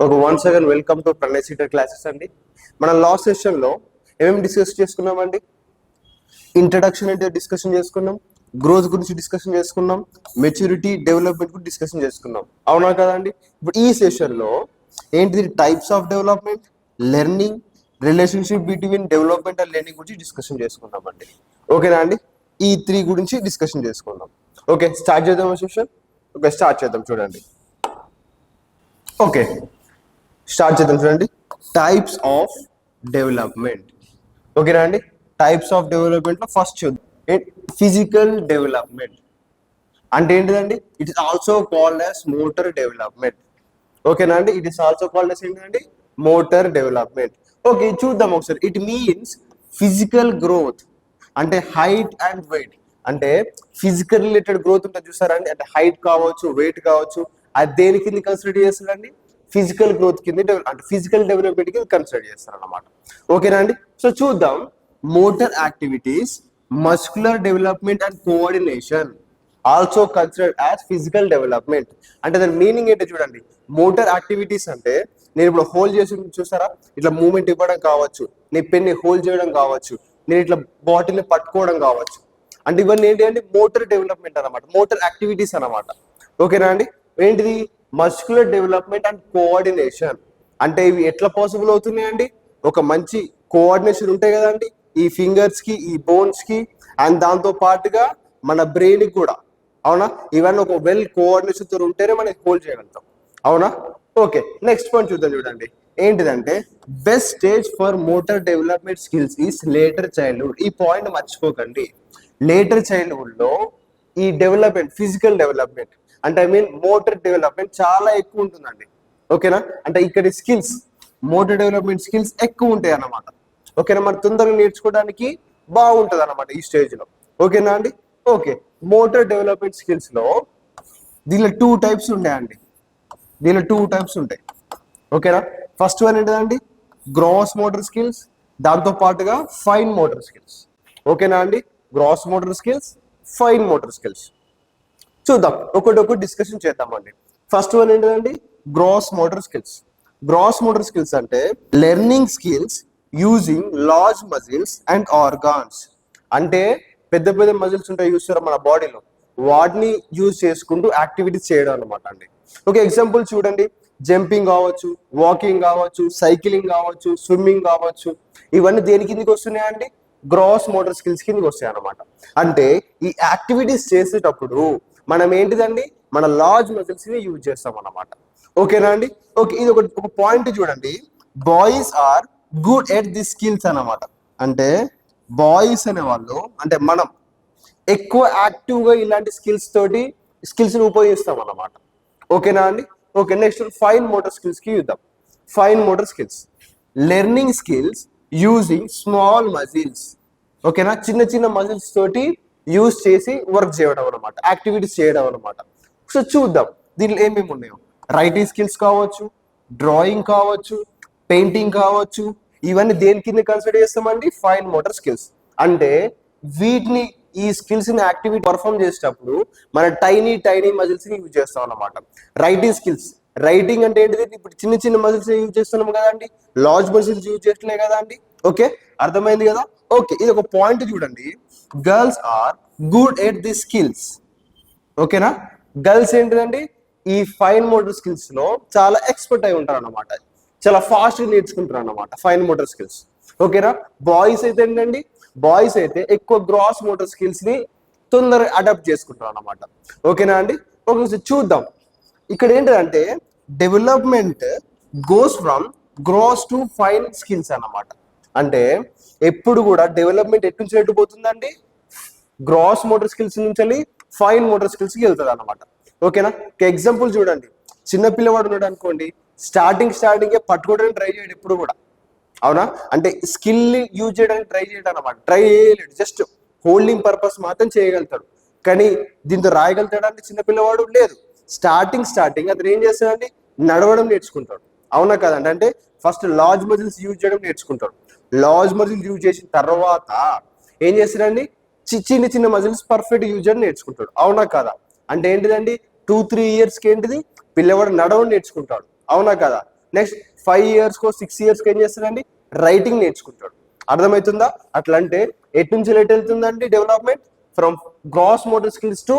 Once again welcome to Pranay seater classes అండి. మనం last సెషన్లో ఏమేమి డిస్కస్ చేసుకున్నామండి? ఇంట్రడక్షన్ అంటే డిస్కషన్ చేసుకున్నాం, గ్రోత్ గురించి డిస్కషన్ చేసుకున్నాం, మెచ్యూరిటీ డెవలప్మెంట్ గురించి డిస్కషన్ చేసుకున్నాం, అవునా కదండి? ఇప్పుడు ఈ సెషన్లో ఏంటిది? Types of development, learning, relationship between development and learning గురించి డిస్కషన్ చేసుకున్నామండి. ఓకేనా అండి? ఈ 3 గురించి డిస్కషన్ చేసుకుందాం. ఓకే, స్టార్ట్ చేద్దాం సెషన్. ఓకే, స్టార్ట్ చేద్దాం. చూడండి. ఓకే, స్టార్ట్ చేద్దాం. చూడండి, టైప్స్ ఆఫ్ డెవలప్మెంట్. ఓకేనా అండి? టైప్స్ ఆఫ్ డెవలప్మెంట్ లో ఫస్ట్ చూద్దాం ఫిజికల్ డెవలప్మెంట్. అంటే ఏంటిదండి? It is also called as motor development. ఓకేనా అండి? It is also called as ఏంటండి? Motor development. ఓకే, చూద్దాం ఒకసారి. ఇట్ మీన్స్ ఫిజికల్ గ్రోత్, అంటే హైట్ అండ్ వెయిట్. అంటే ఫిజికల్ రిలేటెడ్ గ్రోత్ ఉంటుంది చూసారా అండి? అంటే హైట్ కావచ్చు, వెయిట్ కావచ్చు, అది దేని కింద కన్సిడర్ చేస్తారండి? ఫిజికల్ గ్రోత్ కింద, అంటే ఫిజికల్ డెవలప్మెంట్ కింద కన్సిడర్ చేస్తారు అన్నమాట. ఓకేనా అండి? సో చూద్దాం. Motor activities, muscular development and coordination also considered as physical development. అంటే దాని మీనింగ్ ఏంటో చూడండి. మోటార్ యాక్టివిటీస్ అంటే నేను ఇప్పుడు హోల్డ్ చేసి చూసారా, ఇట్లా మూవ్మెంట్ ఇవ్వడం కావచ్చు, నీ పెన్ని హోల్డ్ చేయడం కావచ్చు, నేను ఇట్లా బాటిల్ని పట్టుకోవడం కావచ్చు, అంటే ఇవన్నీ ఏంటి అంటే మోటార్ డెవలప్మెంట్ అనమాట, మోటార్ యాక్టివిటీస్ అనమాట. ఓకేనా అండి? ఏంటిది? Muscular development and coordination. అంటే ఇవి ఎట్లా పాసిబుల్ అవుతున్నాయండి? ఒక మంచి కోఆర్డినేషన్ ఉంటాయి కదండి ఈ ఫింగర్స్ కి, ఈ బోన్స్ కి, అండ్ దాంతో పాటుగా మన బ్రెయిన్ కి కూడా, అవునా? ఇవన్నీ ఒక వెల్ కోఆర్డినేషన్ తో ఉంటేనే మనం హోల్డ్ చేయగలుగుతాం, అవునా? ఓకే, నెక్స్ట్ పాయింట్ చూద్దాం. చూడండి, ఏంటిదంటే best stage for motor development skills is later childhood. ఈ పాయింట్ మర్చిపోకండి. లేటర్ చైల్డ్హుడ్ లో ఈ డెవలప్మెంట్, ఫిజికల్ డెవలప్మెంట్ అంటే ఐ మీన్ మోటార్ డెవలప్మెంట్ చాలా ఎక్కువ ఉంటుందండి. ఓకేనా? అంటే ఇక్కడ స్కిల్స్, మోటార్ డెవలప్మెంట్ స్కిల్స్ ఎక్కువ ఉంటాయి అన్నమాట. ఓకేనా? మరి తొందరగా నేర్చుకోవడానికి బాగుంటుంది అన్నమాట ఈ స్టేజ్ లో. ఓకేనా అండి? ఓకే, మోటార్ డెవలప్మెంట్ స్కిల్స్ లో దీనిలో 2 టైప్స్ ఉంటాయండి. దీనిలో 2 టైప్స్ ఉంటాయి. ఓకేనా? ఫస్ట్ వన్ ఏంటండి? గ్రాస్ మోటార్ స్కిల్స్, దాంతో పాటుగా ఫైన్ మోటార్ స్కిల్స్. ఓకేనా అండి? Gross motor skills, fine motor skills. చూద్దాం, ఒకటి డిస్కషన్ చేద్దామండి. ఫస్ట్ వన్ ఏంటండి? Gross motor skills. Gross motor skills అంటే learning skills using large muscles and organs. అంటే పెద్ద పెద్ద మజిల్స్ ఉంటాయి చూస్తారా మన బాడీలో, వాటిని యూజ్ చేసుకుంటూ యాక్టివిటీస్ చేయడం అనమాట అండి. ఓకే, ఎగ్జాంపుల్ చూడండి. జంపింగ్ కావచ్చు, వాకింగ్ కావచ్చు, సైక్లింగ్ కావచ్చు, స్విమ్మింగ్ కావచ్చు, ఇవన్నీ దేని కిందకి వస్తున్నాయండి? గ్రాస్ మోటార్ స్కిల్స్ కిందకి వస్తాయి అనమాట. అంటే ఈ యాక్టివిటీస్ చేసేటప్పుడు మనం ఏంటిదండి? మన లార్జ్ మజిల్స్ ని యూజ్ చేస్తాం అన్నమాట. ఓకేనా అండి? ఓకే, ఇది ఒక పాయింట్ చూడండి. Boys are good at the skills అన్నమాట. అంటే బాయ్స్ అనే వాళ్ళు, అంటే మనం ఎక్కువ యాక్టివ్ గా ఇలాంటి స్కిల్స్ ని ఉపయోగిస్తాం అన్నమాట. ఓకేనా అండి? Okay, next fine motor skills కి చూద్దాం. Fine motor skills, learning skills using small muscles. ఓకేనా? చిన్న చిన్న మజిల్స్ తోటి యూజ్ చేసి వర్క్ చేయడం అనమాట, యాక్టివిటీస్ చేయడం అనమాట. సో చూద్దాం దీనిలో ఏమేమి ఉన్నాయో. రైటింగ్ స్కిల్స్ కావచ్చు, డ్రాయింగ్ కావచ్చు, పెయింటింగ్ కావచ్చు, ఇవన్నీ దేని కింద కన్సిడర్ చేస్తామండి? Fine motor skills. అంటే వీటిని, ఈ స్కిల్స్ ని యాక్టివిటీ పర్ఫామ్ చేసేటప్పుడు మన టైనీ మజిల్స్ ని యూజ్ చేస్తాం అన్నమాట. రైటింగ్ స్కిల్స్, రైటింగ్ అంటే ఏంటిది? ఇప్పుడు చిన్న చిన్న మజిల్స్ యూజ్ చేస్తున్నాం కదా అండి, లార్జ్ మజిల్స్ యూజ్ చేస్తలే కదా అండి. ఓకే, అర్థమైంది కదా? ఓకే, ఇది ఒక పాయింట్ చూడండి. Girls are good at the skills. ఓకేనా? గర్ల్స్ ఏంటిదండి? ఈ ఫైన్ మోటార్ స్కిల్స్ లో చాలా ఎక్స్పర్ట్ అయి ఉంటారు అన్నమాట, చాలా ఫాస్ట్ గా నేర్చుకుంటారు అన్నమాట ఫైన్ మోటార్ స్కిల్స్. ఓకేనా? బాయ్స్ అయితే ఏంటండి? బాయ్స్ అయితే ఎక్కువ గ్రాస్ మోటార్ స్కిల్స్ ని తొందరగా అడాప్ట్ చేసుకుంటారు అన్నమాట. ఓకేనా అండి? ఒకసారి చూద్దాం. ఇక్కడ ఏంటంటే development goes from gross to fine skills అన్నమాట. అంటే ఎప్పుడు కూడా డెవలప్మెంట్ ఎటు నుంచి ఎటు పోతుందండి? గ్రాస్ మోటార్ స్కిల్స్ నుంచి ఫైన్ మోటార్ స్కిల్స్ కి వెళ్తుంది అనమాట. ఓకేనా? ఎగ్జాంపుల్ చూడండి. చిన్న పిల్లవాడు ఉన్నాడు అనుకోండి, స్టార్టింగ్ పట్టుకోవడానికి ట్రై చేయడు ఎప్పుడు కూడా, అవునా? అంటే స్కిల్ యూజ్ చేయడానికి ట్రై చేయడం అనమాట, ట్రై చేయలేడు, జస్ట్ హోల్డింగ్ పర్పస్ మాత్రం చేయగలుగుతాడు. కానీ దీంతో రాయగలుగుతాడు అంటే చిన్న పిల్లవాడు లేదు. స్టార్టింగ్ అతను ఏం చేస్తాడండి? నడవడం నేర్చుకుంటాడు, అవునా కదండి? అంటే ఫస్ట్ లార్జ్ మజిల్స్ యూజ్ చేయడం నేర్చుకుంటాడు. లార్జ్ మజిల్స్ యూజ్ చేసిన తర్వాత ఏం చేస్తాడండి? చిన్న మజిల్స్ పర్ఫెక్ట్ యూజ్ చేయడం నేర్చుకుంటాడు, అవునా కదా? అంటే ఏంటిదండి? 2-3 years కి ఏంటిది? పిల్లవాడు నడవడం నేర్చుకుంటాడు, అవునా కదా? నెక్స్ట్ 5 years కో 6 years కో ఏం చేస్తాడండి రైటింగ్ నేర్చుకుంటాడు. అర్థమవుతుందా? అట్లా అంటే ఎటు నుంచి ఎటు వెళ్తుందండి development? From gross motor skills to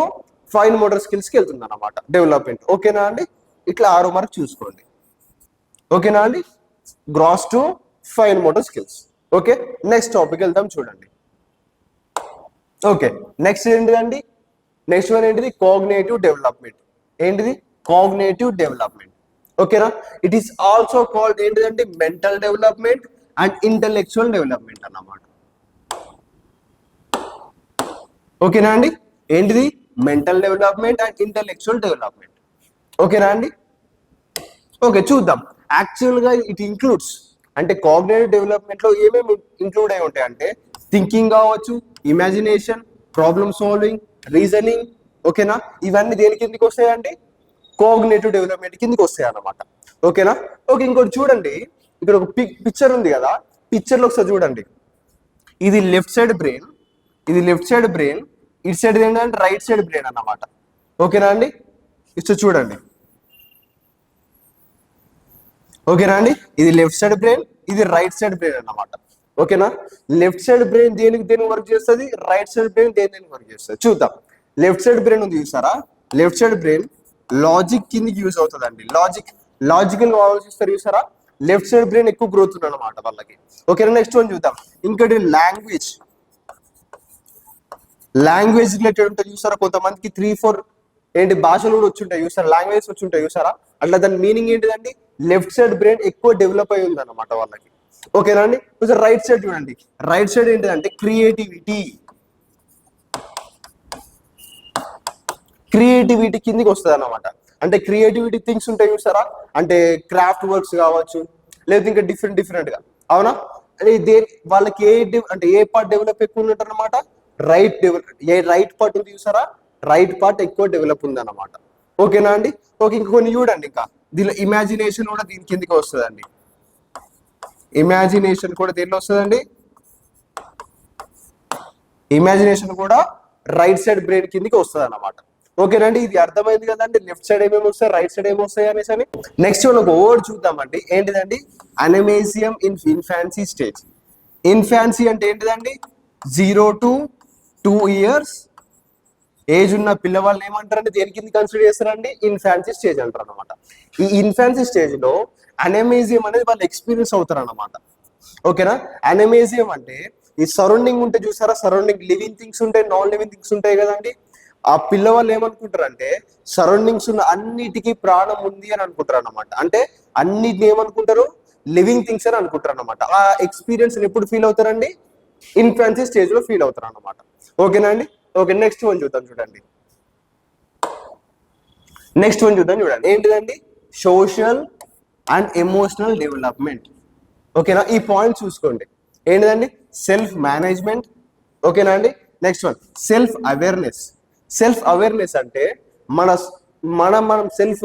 fine motor స్కిల్స్కి వెళ్తుంది అన్నమాట డెవలప్మెంట్. ఓకేనా అండి? ఇట్లా 6 మార్క్ చూసుకోండి. ఓకేనా అండి? Gross to fine motor skills. Okay, next topic వెళ్దాం చూడండి. ఓకే, నెక్స్ట్ ఏంటిదండి? నెక్స్ట్ వన్ ఏంటిది? Cognitive development. ఏంటిది? Cognitive development. ఓకేనా? ఇట్ ఈస్ ఆల్సో కాల్డ్ ఏంటిదంటే mental development and intellectual development అన్నమాట. ఓకేనా అండి? ఏంటిది? Mental development and intellectual development. ఓకేనా అండి? ఓకే, చూద్దాం. యాక్చువల్గా ఇట్ ఇంక్లూడ్స్ అంటే కాగ్నిటివ్ డెవలప్మెంట్ లో ఏమేమి ఇంక్లూడ్ అయి ఉంటాయి అంటే థింకింగ్ కావచ్చు, ఇమాజినేషన్, ప్రాబ్లమ్ సాల్వింగ్, రీజనింగ్. ఓకేనా? ఇవన్నీ దేని కిందకి వస్తాయండి? కాగ్నిటివ్ డెవలప్మెంట్ కిందకి వస్తాయి అన్నమాట. ఓకేనా? ఓకే, ఇంకోటి చూడండి, ఇక్కడ ఒక పిక్చర్ ఉంది కదా, పిక్చర్లో ఒకసారి చూడండి. ఇది లెఫ్ట్ సైడ్ బ్రెయిన్, ఇది లెఫ్ట్ సైడ్ బ్రెయిన్, ఇటు సైడ్ ఏంటంటే రైట్ సైడ్ బ్రెయిన్ అన్నమాట. ఓకేనా అండి? ఇటు చూడండి. ఓకేనా అండి? ఇది లెఫ్ట్ సైడ్ బ్రెయిన్, ఇది రైట్ సైడ్ బ్రెయిన్ అన్నమాట. ఓకేనా? లెఫ్ట్ సైడ్ బ్రెయిన్ దేనికి వర్క్ చేస్తుంది, రైట్ సైడ్ బ్రెయిన్ దేనికి వర్క్ చేస్తుంది చూద్దాం. లెఫ్ట్ సైడ్ బ్రెయిన్ ఉంది చూసారా? లెఫ్ట్ సైడ్ బ్రెయిన్ లాజిక్ కిందకి యూజ్ అవుతుంది అండి. లాజికల్ ఆలోచిస్తారు చూసారా? లెఫ్ట్ సైడ్ బ్రెయిన్ ఎక్కువ గ్రోత్ ఉంది అనమాట వాళ్ళకి. ఓకేనా? నెక్స్ట్ వన్ చూద్దాం. ఇంకోటి లాంగ్వేజ్ రిలేటెడ్ ఉంటుంది చూసారా? కొంతమందికి 3-4 ఏంటి భాషలు కూడా వచ్చుంటాయి చూసారా? లాంగ్వేజ్ వచ్చుంటాయి చూసారా? అట్లా దాని మీనింగ్ ఏంటిదండి? లెఫ్ట్ సైడ్ బ్రెయిన్ ఎక్కువ డెవలప్ అయి ఉంది అనమాట వాళ్ళకి. ఓకేనా అండి? రైట్ సైడ్ చూడండి. రైట్ సైడ్ ఏంటిదంటే క్రియేటివిటీ కిందికి వస్తుంది అన్నమాట. అంటే క్రియేటివిటీ థింగ్స్ ఉంటాయి చూసారా? అంటే క్రాఫ్ట్ వర్క్స్ కావచ్చు, లేదా ఇంకా డిఫరెంట్ గా. అవునా? అంటే వాళ్ళకి ఏ పార్ట్ డెవలప్ ఎక్కువ ఉన్నట్టు అనమాట? రైట్ పార్ట్ ఉంది చూసారా? రైట్ పార్ట్ ఎక్కువ డెవలప్ ఉంది అన్నమాట. ఓకేనా అండి? ఓకే, ఇంక కొన్ని చూడండి. ఇంకా దీనిలో ఇమాజినేషన్ కూడా దీని కిందకి వస్తుందండి. ఇమాజినేషన్ కూడా దేనిలో వస్తుందండి? ఇమాజినేషన్ కూడా రైట్ సైడ్ బ్రెయిన్ కిందకి వస్తుంది అన్నమాట. ఓకేనండి? ఇది అర్థమైంది కదండి, లెఫ్ట్ సైడ్ ఏమేమి వస్తాయి, రైట్ సైడ్ ఏమి వస్తాయి అనేసి అని. నెక్స్ట్ ఒక వర్డ్ చూద్దామండి. ఏంటిదండి? అనమేసియం ఇన్ ఇన్ఫాన్సీ స్టేజ్. ఇన్ఫాన్సీ అంటే ఏంటిదండి? 0 to 2 years ఏజ్ ఉన్న పిల్లవాళ్ళని ఏమంటారంటే దేని కింద కన్సిడర్ చేస్తారండి? ఇన్ఫాన్సీ స్టేజ్ అంటారు అనమాట. ఈ ఇన్ఫాన్సీ స్టేజ్ లో అనమేజియం అనేది వాళ్ళు ఎక్స్పీరియన్స్ అవుతారు అనమాట. ఓకేనా? అనమేజియం అంటే ఈ సరౌండింగ్ ఉంటే చూసారా? సరౌండింగ్ లివింగ్ థింగ్స్ ఉంటాయి, నాన్ లివింగ్ థింగ్స్ ఉంటాయి కదండి. ఆ పిల్లవాళ్ళు ఏమనుకుంటారు అంటే సరౌండింగ్స్ ఉన్న అన్నిటికీ ప్రాణం ఉంది అని అనుకుంటారు అనమాట. అంటే అన్నిటిని ఏమనుకుంటారు? లివింగ్ థింగ్స్ అని అనుకుంటారు అనమాట. ఆ ఎక్స్పీరియన్స్ ఎప్పుడు ఫీల్ అవుతారండి? ఇన్ఫాన్సీ స్టేజ్ లో ఫీల్ అవుతారు అనమాట. ఓకేనా అండి? ఓకే, నెక్స్ట్ వన్ చూద్దాం చూడండి. ఏంటిదండి? Social and emotional development. ఓకేనా? ఈ పాయింట్ చూసుకోండి. ఏంటిదండి? Self management. ఓకేనా అండి? నెక్స్ట్ వన్ సెల్ఫ్ అవేర్నెస్ అంటే మనం సెల్ఫ్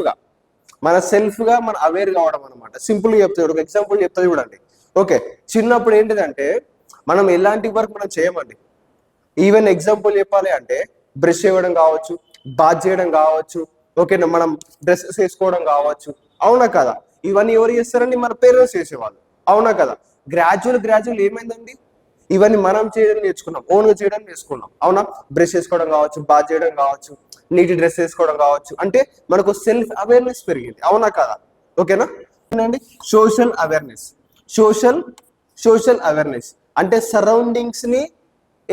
గా మన అవేర్ కావడం అనమాట. సింపుల్ గా చెప్తాడు, ఒక ఎగ్జాంపుల్ చెప్తా చూడండి. ఓకే, చిన్నప్పుడు ఏంటిదంటే మనం ఎలాంటి వర్క్ మనం చేయమండి. ఈవెన్ ఎగ్జాంపుల్ చెప్పాలి అంటే బ్రష్ చేయడం కావచ్చు, బాత్ చేయడం కావచ్చు, ఓకేనా, మనం డ్రెస్సెస్ వేసుకోవడం కావచ్చు. అవునా కదా? ఇవన్నీ ఎవరు చేస్తారండి? మన పేరెంట్స్ చేసేవాళ్ళు. అవునా కదా? గ్రాడ్యువల్ ఏమైందండి? ఇవన్నీ మనం చేయడం నేర్చుకున్నాం, ఓన్గా చేయడం నేర్చుకున్నాం. అవునా? బ్రష్ చేసుకోవడం కావచ్చు, బాత్ చేయడం కావచ్చు, నీట్ డ్రెస్ వేసుకోవడం కావచ్చు. అంటే మనకు సెల్ఫ్ అవేర్నెస్ పెరిగింది. అవునా కదా? ఓకేనా అండి? సోషల్ అవేర్నెస్ అంటే సరౌండింగ్స్ ని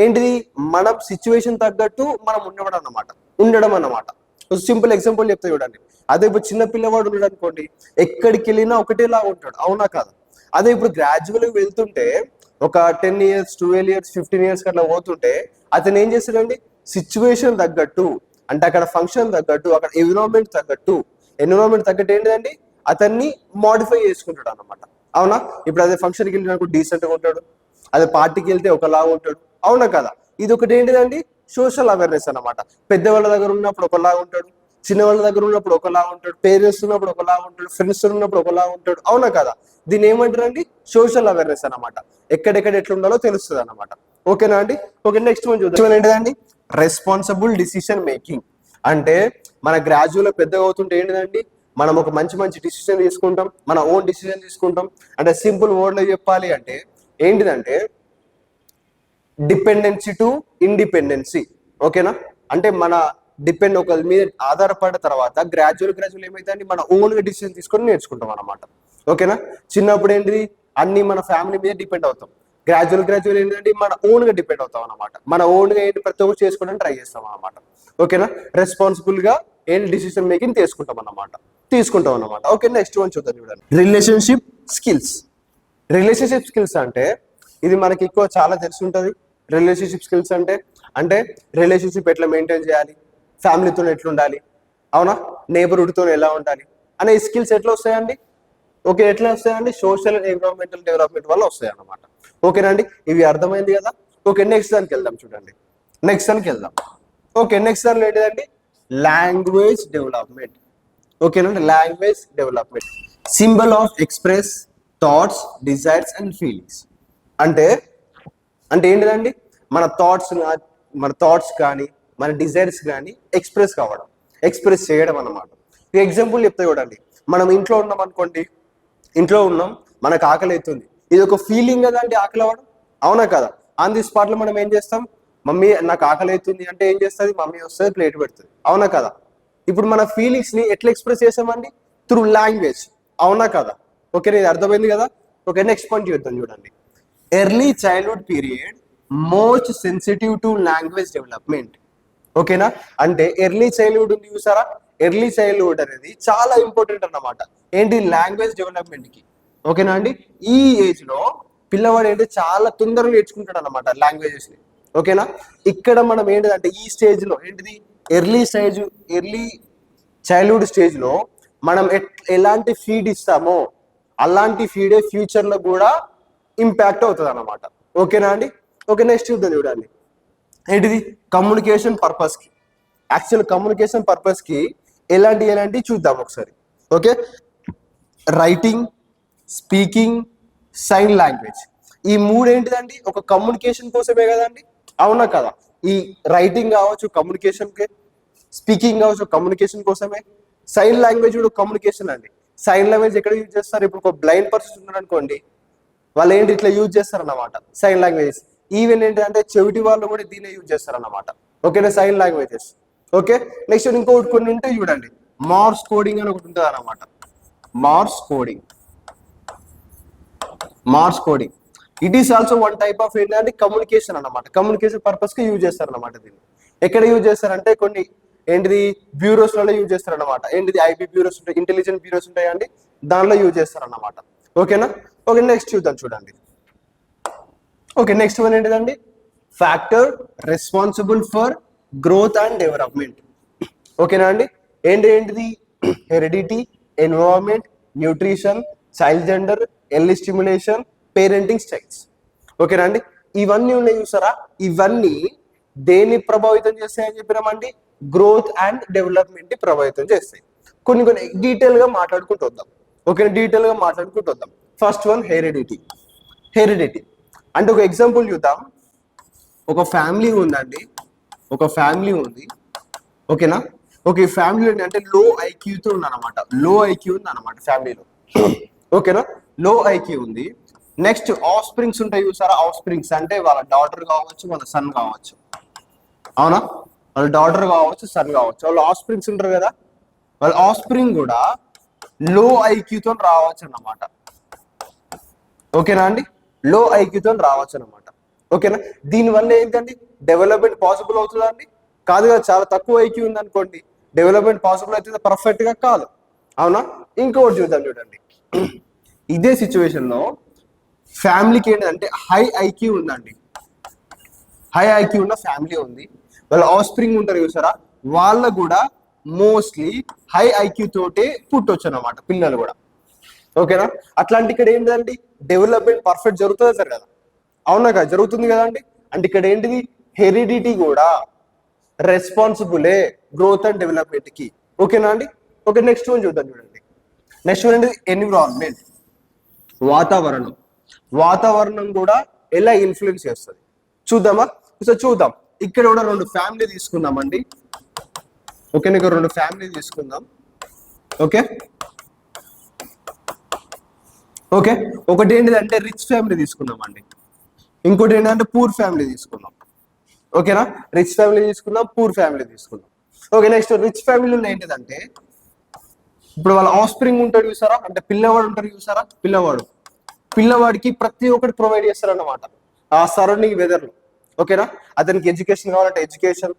ఏంటిది? మనం సిచ్యువేషన్ తగ్గట్టు మనం ఉండడం అన్నమాట. సింపుల్ ఎగ్జాంపుల్ చెప్తా చూడండి. అదే ఇప్పుడు చిన్న పిల్లవాడు ఉన్నాడు అనుకోండి, ఎక్కడికి వెళ్ళినా ఒకటేలా ఉంటాడు. అవునా కాదా? అదే ఇప్పుడు గ్రాడ్యువల్ వెళ్తుంటే ఒక 10 years, 12 years, 15 years అట్లా పోతుంటే అతను ఏం చేస్తాడండి? సిచ్యువేషన్ తగ్గట్టు, అంటే అక్కడ ఫంక్షన్ తగ్గట్టు, అక్కడ ఎన్విరాన్మెంట్ తగ్గట్టు ఏంటిదండి? అతన్ని మోడిఫై చేసుకుంటాడు అన్నమాట. అవునా? ఇప్పుడు అదే ఫంక్షన్కి వెళ్ళినప్పుడు డీసెంట్ గా ఉంటాడు, అదే పార్టీకి వెళ్తే ఒకలాగా ఉంటాడు. అవునా కదా? ఇది ఒకటి ఏంటిదండి? సోషల్ అవేర్నెస్ అన్నమాట. పెద్దవాళ్ళ దగ్గర ఉన్నప్పుడు ఒకలాగా ఉంటాడు, చిన్నవాళ్ళ దగ్గర ఉన్నప్పుడు ఒకలాగా ఉంటాడు, పేరెంట్స్ ఉన్నప్పుడు ఒకలాగా ఉంటాడు, ఫ్రెండ్స్ ఉన్నప్పుడు ఒకలాగా ఉంటాడు. అవునా కదా? దీన్ని ఏమంటారండి? సోషల్ అవేర్నెస్ అన్నమాట. ఎక్కడెక్కడ ఎట్లా ఉండాలో తెలుస్తుంది అన్నమాట. ఓకేనా అండి? ఓకే, నెక్స్ట్ వన్ చూద్దాం. ఏంటిదండి? Responsible decision making. అంటే మన గ్రాడ్యువల్ పెద్దగా అవుతుంటే ఏంటిదండి? మనం ఒక మంచి డిసిజన్ తీసుకుంటాం, మన ఓన్ డిసిజన్ తీసుకుంటాం. అంటే సింపుల్ వర్డ్లో చెప్పాలి అంటే ఏంటిదంటే డిపెండెన్సీ టు ఇండిపెండెన్సీ. ఓకేనా? అంటే మన డిపెండ్ ఒకరి మీద ఆధారపడిన తర్వాత గ్రాడ్యువల్ ఏమైతే మన ఓన్గా డిసిజన్ తీసుకొని నేర్చుకుంటాం అన్నమాట. ఓకేనా? చిన్నప్పుడు ఏంటిది అన్ని మన ఫ్యామిలీ మీద డిపెండ్ అవుతాం. గ్రాడ్యువల్ ఏంటంటే మన ఓన్గా డిపెండ్ అవుతాం అన్నమాట. మన ఓన్గా ఏంటి ప్రతి ఒక్కరు చేసుకోవడానికి ట్రై చేస్తాం అన్నమాట. ఓకేనా? రెస్పాన్సిబుల్గా ఏంటి డిసిషన్ మేకింగ్ తీసుకుంటాం అన్నమాట. ఓకే, నెక్స్ట్ వన్ చూద్దాం. చూడండి, రిలేషన్షిప్ స్కిల్స్ అంటే ఇది మనకి ఎక్కువ చాలా తెలిసి ఉంటుంది. రిలేషన్షిప్ స్కిల్స్ అంటే రిలేషన్షిప్ ఎట్లా మెయింటైన్ చేయాలి, ఫ్యామిలీతో ఎట్లా ఉండాలి, అవునా, నేబర్హుడ్తో ఎలా ఉండాలి అనే స్కిల్స్ ఎట్లా వస్తాయండి? ఓకే, ఎట్లా వస్తాయండి? సోషల్ అండ్ ఎన్విరాన్మెంటల్ డెవలప్మెంట్ వల్ల వస్తాయి అన్నమాట. ఓకేనండి, ఇవి అర్థమైంది కదా? ఓకే, నెక్స్ట్ దానికి వెళ్దాం. చూడండి, ఓకే, నెక్స్ట్ దానిలో ఏంటిదండి? Language development. ఓకేనండి, language development, symbol of express thoughts, desires and feelings. అంటే ఏంటిదండి? మన థాట్స్ కానీ మన డిజైర్స్ కానీ ఎక్స్ప్రెస్ చేయడం అన్నమాట. ఎగ్జాంపుల్ చెప్తే చూడండి, మనం ఇంట్లో ఉన్నాం, మనకు ఆకలి అవుతుంది. ఇది ఒక ఫీలింగ్ కదా అండి, ఆకలి అవ్వడం, అవునా కదా? ఆన్ ది స్పాట్ లో మనం ఏం చేస్తాం? మమ్మీ నాకు ఆకలి అవుతుంది అంటే ఏం చేస్తుంది? మమ్మీ వస్తుంది, ప్లేట్ పెడుతుంది, అవునా కదా? ఇప్పుడు మన ఫీలింగ్స్ ని ఎట్లా ఎక్స్ప్రెస్ చేస్తామండి? త్రూ లాంగ్వేజ్, అవునా కదా? ఓకే, ఇది అర్థమైంది కదా? ఓకే, నెక్స్ట్ పాయింట్ చూద్దాం. చూడండి, early childhood period most sensitive to language development. ఓకేనా? అంటే ఎర్లీ చైల్డ్హుడ్ ఉంది చూసారా? ఎర్లీ చైల్డ్హుడ్ అనేది చాలా ఇంపార్టెంట్ అన్నమాట. ఏంటి? లాంగ్వేజ్ డెవలప్మెంట్ కి. ఓకేనా అండి? ఈ ఏజ్ లో పిల్లవాడు ఏంటి చాలా తొందరగా నేర్చుకుంటాడు అన్నమాట లాంగ్వేజెస్ ని. ఓకేనా? ఇక్కడ మనం ఏంటిదంటే ఈ స్టేజ్ లో ఏంటిది? ఎర్లీ చైల్డ్హుడ్ స్టేజ్ లో మనం ఎలాంటి ఫీడ్ ఇస్తామో అలాంటి ఫీడే ఫ్యూచర్ లో కూడా ఇంపాక్ట్ అవుతుంది అన్నమాట. ఓకేనా అండి? ఓకే, నెక్స్ట్ చూద్దాం. చూడండి, ఏంటిది? కమ్యూనికేషన్ పర్పస్ కి, యాక్చువల్ కమ్యూనికేషన్ పర్పస్ కి ఎలాంటి చూద్దాం ఒకసారి. Okay, writing, speaking, sign language, ఈ మూడు ఏంటిదండి? ఒక కమ్యూనికేషన్ కోసమే కదండి, అవునా కదా? ఈ రైటింగ్ కావచ్చు కమ్యూనికేషన్ కి, స్పీకింగ్ కావచ్చు కమ్యూనికేషన్ కోసమే, సైన్ లాంగ్వేజ్ కూడా కమ్యూనికేషన్ అండి. సైన్ లాంగ్వేజ్ ఎక్కడ యూజ్ చేస్తారు? ఇప్పుడు ఒక బ్లైండ్ పర్సన్ ఉన్నారు అనుకోండి, వాళ్ళు ఏంటి ఇట్లా యూజ్ చేస్తారు అన్నమాట సైన్ లాంగ్వేజెస్. ఈవెన్ ఏంటంటే చెవిటి వాళ్ళు కూడా దీన్ని యూజ్ చేస్తారు అన్నమాట. ఓకేనా? Sign languages. ఓకే, నెక్స్ట్ ఇంకొకటి కొన్ని ఉంటాయి చూడండి, మార్స్ కోడింగ్ అని ఒకటి ఉంటుంది అన్నమాట. Morse coding it is also one type of ఏంటంటే కమ్యూనికేషన్ అన్నమాట. కమ్యూనికేషన్ పర్పస్ కి యూజ్ చేస్తారు అన్నమాట. దీన్ని ఎక్కడ యూజ్ చేస్తారంటే కొన్ని ఏంటిది బ్యూరోస్ లలో యూజ్ చేస్తారు అన్నమాట. ఏంటిది? ఐబీ బ్యూరోస్ ఉంటాయి, ఇంటెలిజెంట్ బ్యూరోస్ ఉంటాయండి, దానిలో యూజ్ చేస్తారు అన్నమాట. ఓకేనా? ఓకే, నెక్స్ట్ చూద్దాం. చూడండి, ఓకే, నెక్స్ట్ వన్ ఏంటిదండి? Factor responsible for growth and development. ఓకేనా అండి? ఏంటిది? Heredity, environment, nutrition, child gender, early stimulation, parenting styles. ఓకేనా అండి? ఇవన్నీ ఉన్నాయి చూసారా? ఇవన్నీ దేన్ని ప్రభావితం చేస్తాయని చెప్పినామండి? గ్రోత్ అండ్ డెవలప్మెంట్ ని ప్రభావితం చేస్తాయి. కొన్ని డీటెయిల్ గా మాట్లాడుకుంటూ వద్దాం. ఓకే, డీటెయిల్ గా మాట్లాడుకుంటూ వద్దాం. ఫస్ట్ వన్ హెరిడిటీ అంటే ఒక ఎగ్జాంపుల్ చూద్దాం. ఒక ఫ్యామిలీ ఉందండి, ఓకేనా? ఓకే, ఫ్యామిలీ అంటే లో ఐక్యూతో ఉందన్నమాట. ఫ్యామిలీలో. ఓకేనా? లో ఐక్యూ ఉంది. నెక్స్ట్ ఆఫ్ స్ప్రింగ్స్ ఉంటాయి చూసారా? ఆఫ్ స్ప్రింగ్స్ అంటే వాళ్ళ డాటర్ కావచ్చు, వాళ్ళ సన్ కావచ్చు, అవునా? వాళ్ళ డాటర్ కావచ్చు, సన్ కావచ్చు, వాళ్ళు ఆఫ్ స్ప్రింగ్స్ ఉంటారు కదా. వాళ్ళ ఆఫ్ స్ప్రింగ్ కూడా లో ఐక్యూతో రావచ్చు అన్నమాట. ఓకేనా అండి? లో ఐక్యూతో రావచ్చు అన్నమాట. ఓకేనా? దీనివల్ల ఏంటండి? డెవలప్మెంట్ పాసిబుల్ అవుతుందా అండి? కాదు కదా. చాలా తక్కువ ఐక్యూ ఉంది అనుకోండి, డెవలప్మెంట్ పాసిబుల్ అవుతుంది? పర్ఫెక్ట్ గా కాదు, అవునా? ఇంకొకటి చూద్దాం. చూడండి, ఇదే సిచ్యువేషన్ లో ఫ్యామిలీకి ఏంటంటే హై ఐక్యూ ఉందండి. హై ఐక్యూ ఉన్న ఫ్యామిలీ ఉంది, వాళ్ళ ఆఫ్ స్ప్రింగ్ ఉంటారు చూసారా? వాళ్ళ కూడా మోస్ట్లీ హై ఐక్యూ తోటే పుట్టొచ్చు అన్నమాట పిల్లలు కూడా. ఓకేనా? అట్లాంటి ఇక్కడ ఏంటంటే డెవలప్మెంట్ పర్ఫెక్ట్ జరుగుతుందా సార్ కదా? అవునా కదా? జరుగుతుంది కదా అండి. అంటే ఇక్కడ ఏంటిది? హెరిడిటీ కూడా రెస్పాన్సిబులే గ్రోత్ అండ్ డెవలప్మెంట్ కి. ఓకేనా అండి? ఓకే, నెక్స్ట్ వన్ చూద్దాం. చూడండి, నెక్స్ట్ వన్ ఏంటిది? ఎన్విరాన్మెంట్, వాతావరణం కూడా ఎలా ఇన్ఫ్లుయెన్స్ చేస్తుంది చూద్దామా? సో చూద్దాం. ఇక్కడ కూడా రెండు ఫ్యామిలీ తీసుకుందామండి. ఓకే, ఇక్కడ రెండు ఫ్యామిలీ తీసుకుందాం. ఓకే ఓకే ఒకటి ఏంటిదంటే రిచ్ ఫ్యామిలీ తీసుకున్నామండి, ఇంకోటి ఏంటంటే పూర్ ఫ్యామిలీ తీసుకున్నాం. ఓకేనా, రిచ్ ఫ్యామిలీ తీసుకుందాం, పూర్ ఫ్యామిలీ తీసుకుందాం. ఓకే, నెక్స్ట్ రిచ్ ఫ్యామిలీలో ఏంటిదంటే ఇప్పుడు వాళ్ళ ఆఫ్ స్ప్రింగ్ ఉంటాడు చూసారా, అంటే పిల్లవాడు ఉంటాడు చూసారా, పిల్లవాడికి ప్రతి ఒక్కటి ప్రొవైడ్ చేస్తారు అన్నమాట ఆ సరౌండింగ్ వెదర్ లో. ఓకేనా, అతనికి ఎడ్యుకేషన్ కావాలంటే ఎడ్యుకేషన్,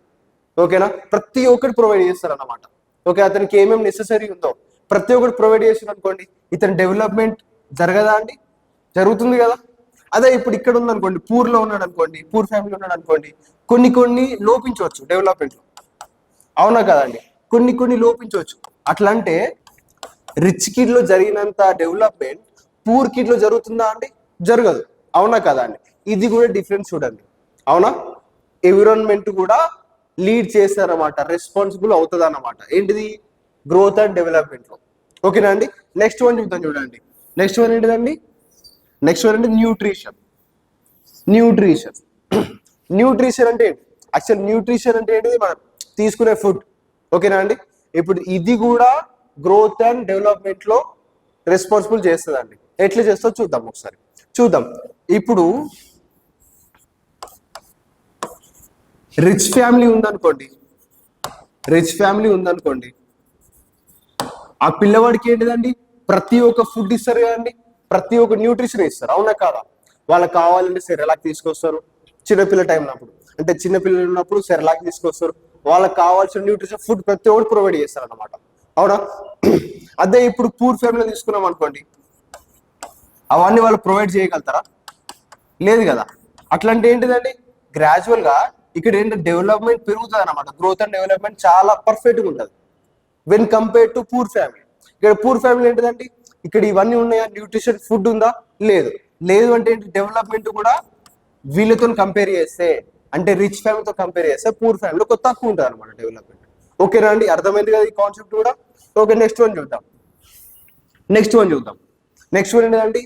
ఓకేనా, ప్రతి ఒక్కటి ప్రొవైడ్ చేస్తారు అన్నమాట. ఓకే, అతనికి ఏమేమి నెసెసరీ ఉందో ప్రతి ఒక్కటి ప్రొవైడ్ చేసిన అనుకోండి, ఇతని డెవలప్మెంట్ జరగదా అండి? జరుగుతుంది కదా. అదే ఇప్పుడు ఇక్కడ ఉందనుకోండి, పూర్లో ఉన్నాడు అనుకోండి, పూర్ ఫ్యామిలీ ఉన్నాడు అనుకోండి, కొన్ని లోపించవచ్చు డెవలప్మెంట్ లో, అవునా కదండి? కొన్ని లోపించవచ్చు. అట్లా అంటే రిచ్ కిడ్ లో జరిగినంత డెవలప్మెంట్ పూర్ కిడ్ లో జరుగుతుందా అండి? జరగదు, అవునా కదా అండి? ఇది కూడా డిఫరెన్స్ చూడండి, అవునా? ఎన్విరాన్మెంట్ కూడా లీడ్ చేస్తారన్నమాట, రెస్పాన్సిబుల్ అవుతుంది అన్నమాట. ఏంటిది? గ్రోత్ అండ్ డెవలప్మెంట్ లో. ఓకేనా అండి? నెక్స్ట్ వన్ చూద్దాం చూడండి. నెక్స్ట్ వన్ ఏంటిదండి? నెక్స్ట్ వన్ అంటే న్యూట్రిషన్. న్యూట్రిషన్ అంటే ఏంటి? యాక్చువల్ న్యూట్రిషన్ అంటే ఏంటిది? మనం తీసుకునే ఫుడ్. ఓకేనా అండి? ఇప్పుడు ఇది కూడా గ్రోత్ అండ్ డెవలప్మెంట్ లో రెస్పాన్సిబుల్ చేస్తుందండి. ఎట్లా చేస్తుందో చూద్దాం ఒకసారి. చూద్దాం. ఇప్పుడు రిచ్ ఫ్యామిలీ ఉందనుకోండి, ఆ పిల్లవాడికి ఏంటిదండి? ప్రతి ఒక్క ఫుడ్ ఇస్తారు కదండి, ప్రతి ఒక్క న్యూట్రిషన్ ఇస్తారు, అవునా కాదా? వాళ్ళకి కావాలంటే సెరెలాక్ తీసుకొస్తారు చిన్నపిల్ల టైం ఉన్నప్పుడు, అంటే చిన్నపిల్లలు ఉన్నప్పుడు సెరెలాక్ తీసుకొస్తారు. వాళ్ళకి కావాల్సిన న్యూట్రిషన్ ఫుడ్ ప్రతి ఒక్కటి ప్రొవైడ్ చేస్తారు అనమాట, అవునా? అదే ఇప్పుడు పూర్ ఫ్యామిలీ తీసుకున్నాం అనుకోండి, అవన్నీ వాళ్ళు ప్రొవైడ్ చేయగలుగుతారా? లేదు కదా. అట్లాంటి ఏంటిదండి? గ్రాడ్యువల్ గా ఇక్కడ ఏంటంటే డెవలప్మెంట్ పెరుగుతుంది అనమాట, గ్రోత్ అండ్ డెవలప్మెంట్ చాలా పర్ఫెక్ట్ గా ఉంటుంది when compare to poor family. ఇక్కడ పూర్ ఫ్యామిలీ ఏంటిదండి? ఇక్కడ ఇవన్నీ ఉన్నాయా? న్యూట్రిషన్ ఫుడ్ ఉందా? లేదు అంటే ఏంటి? డెవలప్మెంట్ కూడా వీళ్ళతో కంపేర్ చేస్తే, అంటే రిచ్ ఫ్యామిలీతో కంపేర్ చేస్తే పూర్ ఫ్యామిలీ కొంత తక్కువ ఉంటుంది అనమాట డెవలప్మెంట్. ఓకేనా అండి? అర్థమైంది కదా ఈ కాన్సెప్ట్ కూడా? ఓకే, నెక్స్ట్ వన్ చూద్దాం. నెక్స్ట్ వన్ ఏంటంటే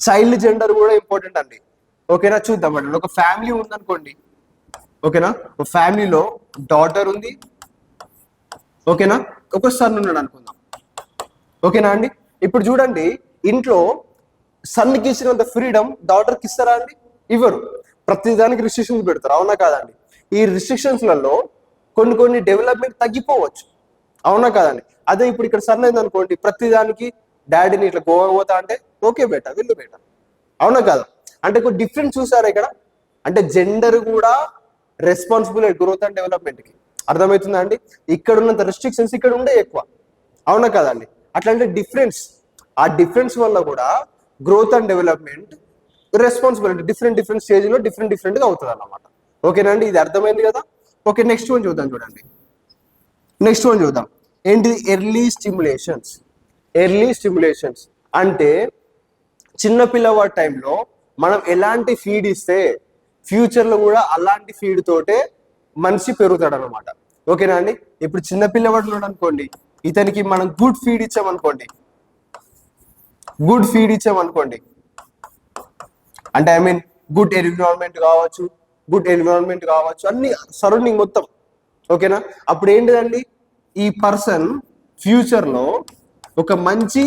చైల్డ్ జెండర్ కూడా ఇంపార్టెంట్ అండి. ఓకేనా, చూద్దాం అండి. ఒక ఫ్యామిలీ ఉందనుకోండి, ఓకేనా, ఒక ఫ్యామిలీలో డాటర్ ఉంది, ఓకేనా, ఒక సన్ ఉన్నాడు అనుకుందాం. ఓకేనా అండి? ఇప్పుడు చూడండి, ఇంట్లో సన్కి ఇచ్చినంత ఫ్రీడమ్ డాటర్కి ఇస్తారా అండి? ఇవ్వరు. ప్రతిదానికి రిస్ట్రిక్షన్స్ పెడతారు, అవునా కాదండి? ఈ రిస్ట్రిక్షన్స్లలో కొన్ని డెవలప్మెంట్ తగ్గిపోవచ్చు, అవునా కాదండి? అదే ఇప్పుడు ఇక్కడ సన్ అయింది అనుకోండి, ప్రతిదానికి డాడీని ఇట్లా గోవా పోతా అంటే ఓకే బేటా, వెళ్ళు బేటా, అవునా కాదా? అంటే కొన్ని డిఫరెన్స్ చూసారా ఇక్కడ? అంటే జెండర్ కూడా రెస్పాన్సిబుల్ గ్రోత్ అండ్ డెవలప్మెంట్ కి. అర్థమవుతుందా అండి? ఇక్కడ ఉన్నంత రెస్ట్రిక్షన్స్ ఇక్కడ ఉండే ఎక్కువ, అవునా కదండి? అట్లాంటి ఆ డిఫరెన్స్ వల్ల కూడా growth and development responsibility different stage లో డిఫరెంట్ గా అవుతుంది అన్నమాట. ఓకేనా అండి? ఇది అర్థమైంది కదా? ఓకే, నెక్స్ట్ వన్ చూద్దాం చూడండి. ఏంటిది? ఎర్లీ స్టిమ్యులేషన్స్ అంటే చిన్న పిల్లవాడి టైంలో మనం ఎలాంటి ఫీడ్ ఇస్తే ఫ్యూచర్ లో కూడా అలాంటి ఫీడ్ తోటే మనిషి పెరుగుతాడు అనమాట. ఓకేనా అండి? ఇప్పుడు చిన్న పిల్లవాడు ఉన్నాడు అనుకోండి, ఇతనికి మనం గుడ్ ఫీడ్ ఇచ్చామనుకోండి, అంటే ఐ మీన్ గుడ్ ఎన్విరాన్మెంట్ కావచ్చు, అన్ని సరౌండింగ్ మొత్తం. ఓకేనా? అప్పుడు ఏంటిదండి? ఈ పర్సన్ ఫ్యూచర్ లో ఒక మంచి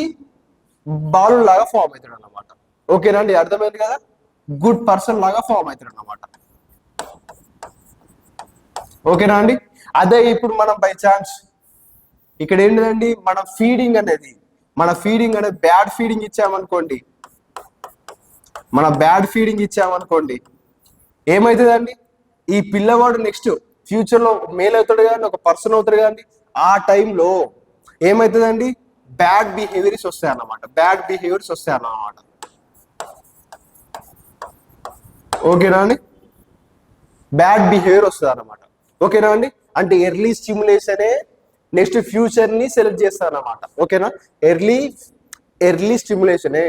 బాలు లాగా ఫామ్ అవుతాడు అన్నమాట. ఓకేనా అండి? అర్థమైంది కదా? గుడ్ పర్సన్ లాగా ఫామ్ అవుతాడు అన్నమాట. ఓకేనా అండి? అదే ఇప్పుడు మనం బై ఛాన్స్ ఇక్కడ ఏంటిదండి, మన ఫీడింగ్ అనేది బ్యాడ్ ఫీడింగ్ ఇచ్చామనుకోండి, ఏమవుతుందండి? ఈ పిల్లవాడు నెక్స్ట్ ఫ్యూచర్ లో మేల్ అవుతాడు కానీ, ఒక పర్సన్ అవుతాడు కానీ, ఆ టైంలో ఏమవుతుందండి? బ్యాడ్ బిహేవియర్స్ వస్తాయి అన్నమాట. ఓకేనా అండి? బ్యాడ్ బిహేవియర్ వస్తుంది అన్నమాట. ఓకేనా అండి? అంటే ఎర్లీ స్టిమ్యులేషనే నెక్స్ట్ ఫ్యూచర్ ని సెలెక్ట్ చేస్తారు అన్నమాట. ఓకేనా? ఎర్లీ స్టిమ్యులేషనే